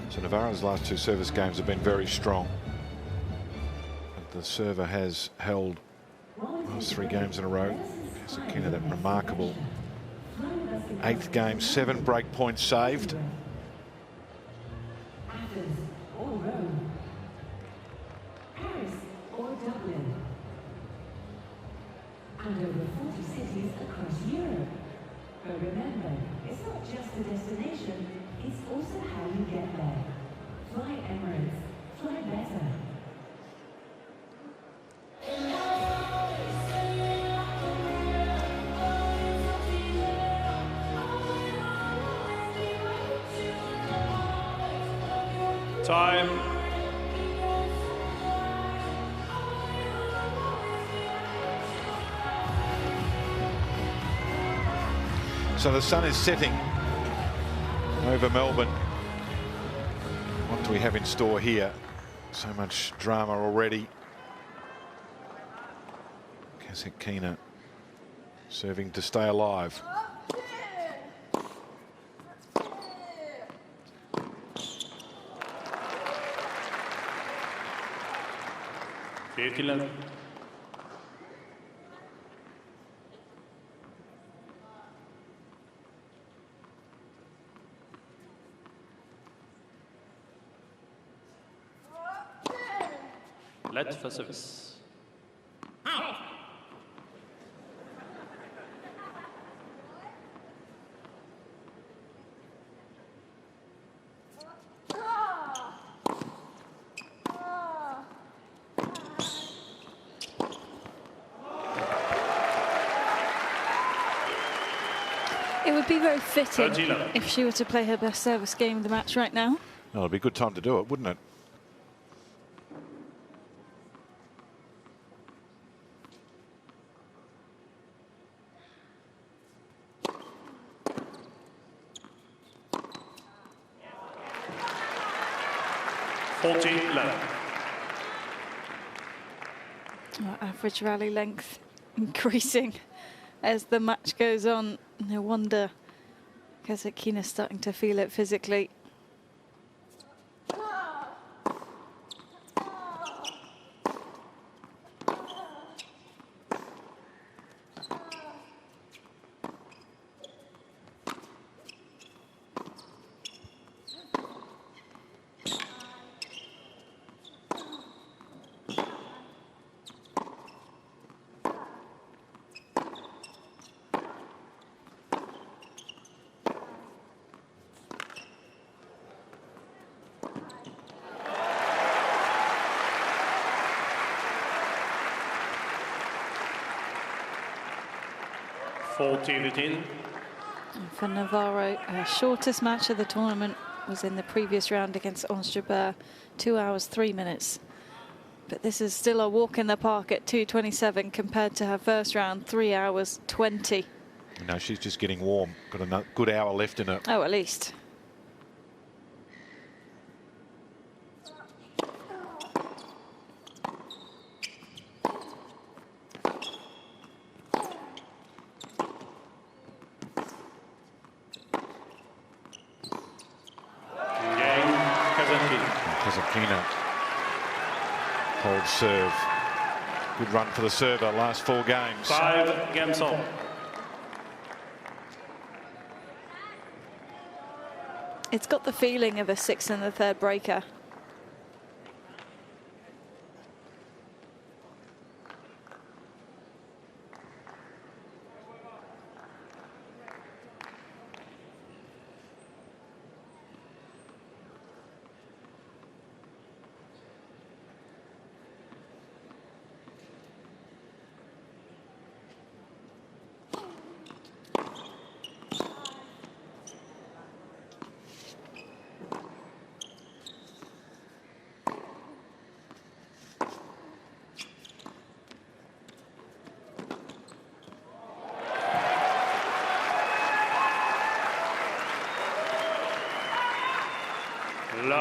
Speaker 2: So Navaro's last 2 service games have been very strong. But the server has held last 3 games in a row. Kasatkina, that remarkable 8th game, 7 break points saved.
Speaker 5: Athens or Rome, Paris or Dublin, and over 40 cities across Europe. But remember, it's not just the destination, it's also how you get there. Fly Emirates, fly better.
Speaker 3: Time.
Speaker 2: So the sun is setting over Melbourne. What do we have in store here? So much drama already. Kasatkina serving to stay alive.
Speaker 3: Let for service.
Speaker 1: It would be very fitting if she were to play her best service game of the match right now.
Speaker 2: Well, it'd be a good time to do it, wouldn't it?
Speaker 1: Average rally length increasing as the match goes on. No wonder Kasatkina's starting to feel it physically. For Navaaro, her shortest match of the tournament was in the previous round against Ons Jabeur, 2 hours 3 minutes. But this is still a walk in the park at 2:27 compared to her first round, 3 hours 20.
Speaker 2: No, she's just getting warm. Got a good hour left in her.
Speaker 1: Oh, at least.
Speaker 2: Kasatkina holds serve. Good run for the server last 4 games.
Speaker 3: 5 games on.
Speaker 1: It's got the feeling of a 6 in the third breaker.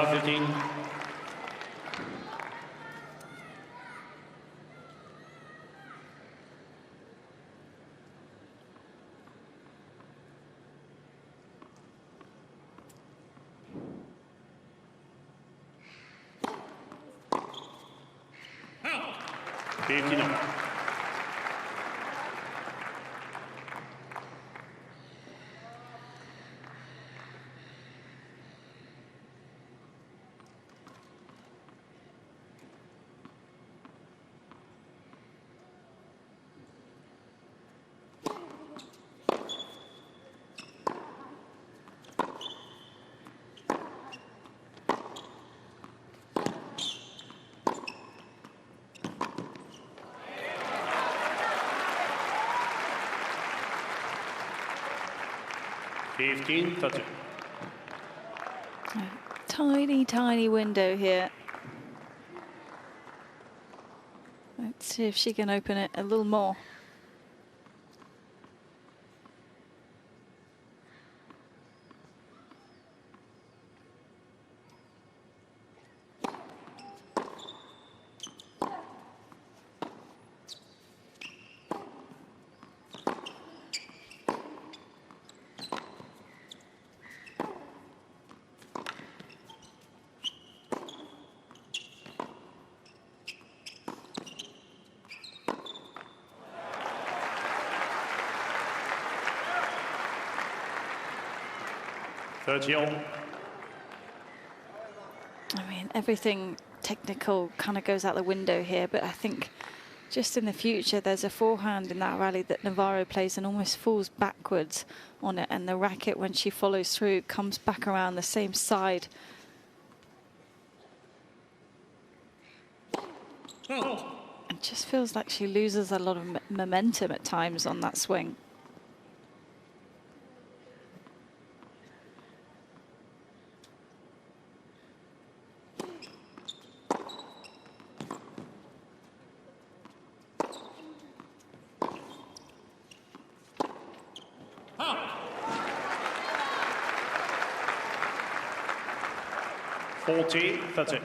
Speaker 3: Navaaro 15.
Speaker 1: Tiny, tiny window here. Let's see if she can open it a little more. I mean, everything technical kind of goes out the window here, but I think just in the future, there's a forehand in that rally that Navaaro plays and almost falls backwards on it, and the racket, when she follows through, comes back around the same side. It just feels like she loses a lot of momentum at times on that swing.
Speaker 3: That's it.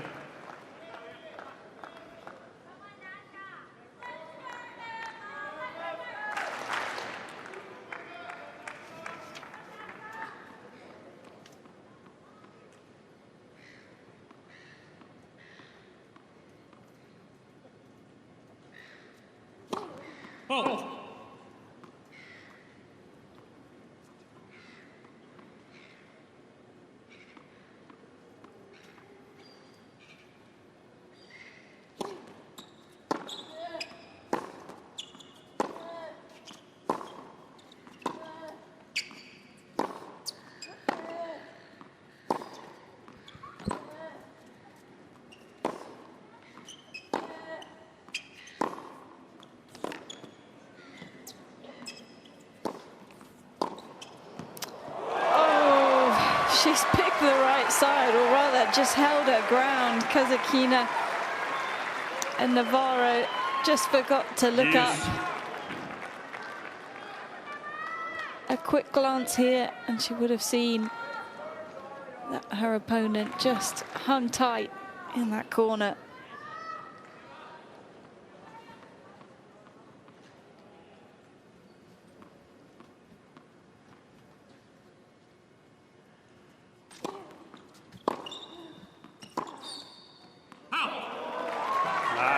Speaker 1: She's picked the right side, or rather just held her ground. Kasatkina and Navarro just forgot to look up. A quick glance here and she would have seen that her opponent just hung tight in that corner.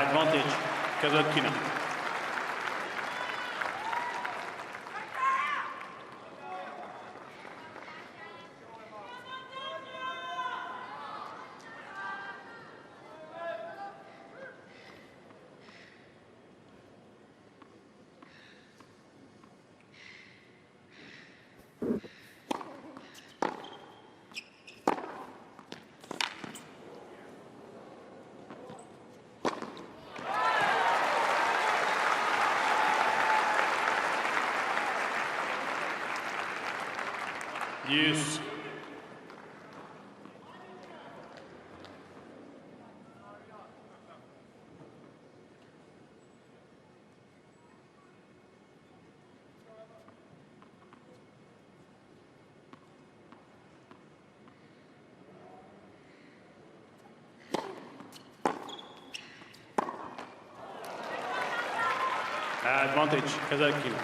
Speaker 3: Advantage, Kasatkina. Yes. Advantage, Kasatkina.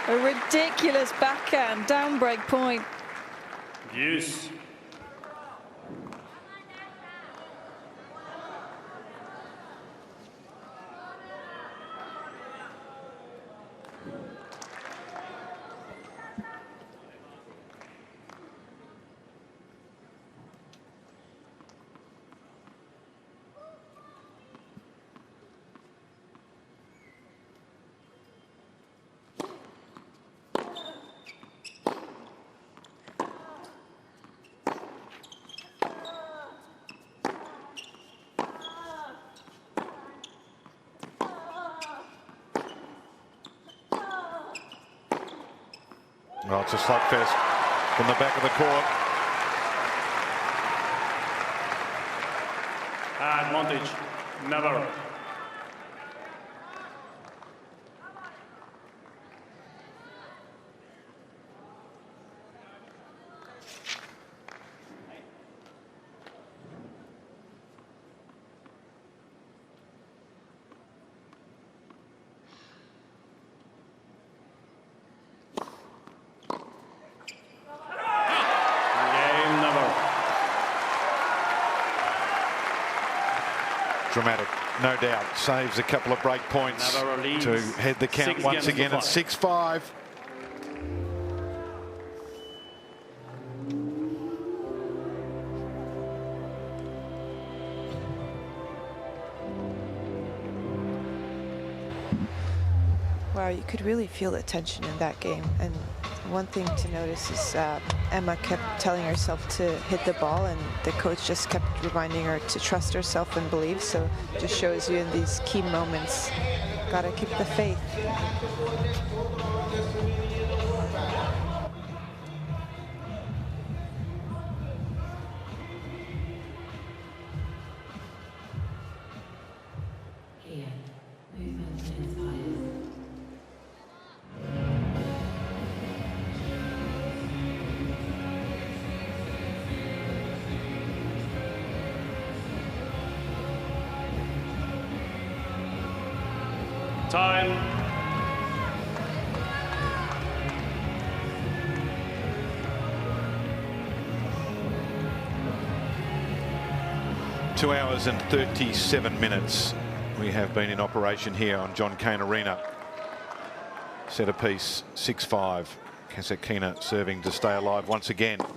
Speaker 1: A ridiculous backhand, down break point.
Speaker 3: Use.
Speaker 2: Well, it's a slugfest from the back of the court.
Speaker 3: Advantage, Navarro.
Speaker 2: Dramatic, no doubt. Saves a couple of break points to head the count once again at 6-5.
Speaker 4: Wow, you could really feel the tension in that game. And one thing to notice is Emma kept telling herself to hit the ball, and the coach just kept reminding her to trust herself and believe. So it just shows you in these key moments, gotta keep the faith.
Speaker 5: Here, movement inspires.
Speaker 2: 2 hours and 37 minutes we have been in operation here on John Cain Arena. Set a piece, 6-5. Kasatkina serving to stay alive once again.30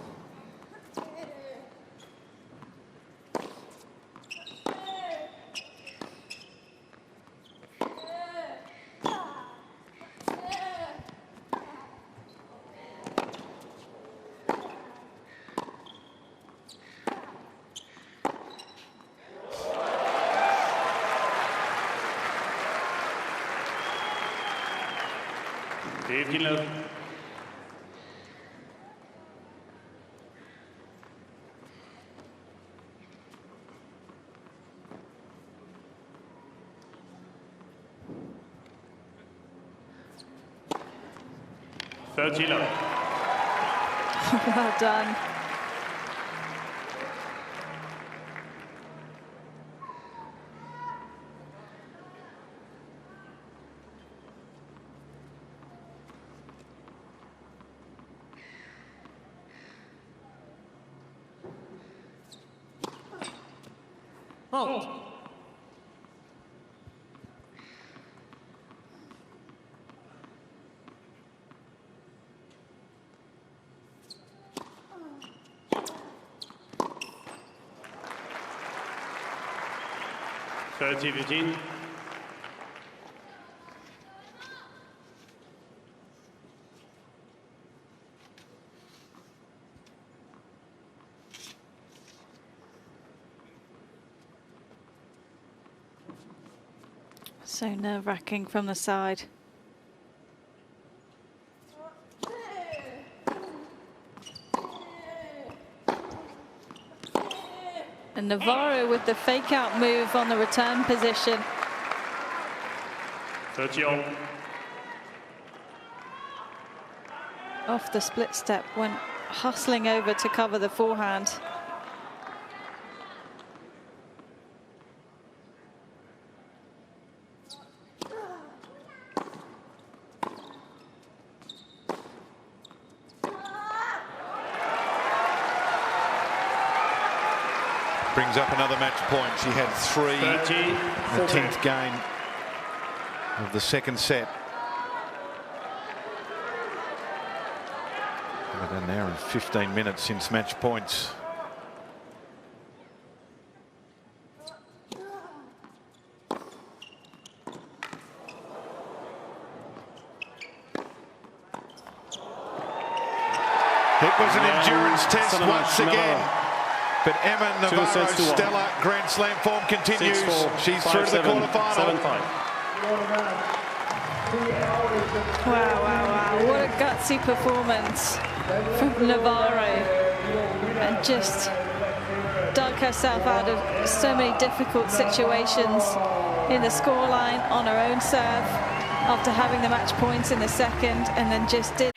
Speaker 3: love.
Speaker 1: Well done.
Speaker 3: Out. So 15.
Speaker 1: So nerve-wracking from the side. And Navarro with the fake-out move on the return position.
Speaker 3: 30 all.
Speaker 1: Off the split step, went hustling over to cover the forehand.
Speaker 2: Brings up another match point. She had 3 in the 10th game of the second set. About an hour and 15 minutes since match points. It was an endurance test once again. But Emma Navarro's stellar Grand Slam form continues. She's through to the quarterfinal.
Speaker 3: 7-5.
Speaker 1: Wow, wow, wow. What a gutsy performance from Navarro. And just dug herself out of so many difficult situations in the scoreline on her own serve after having the match points in the second, and then just did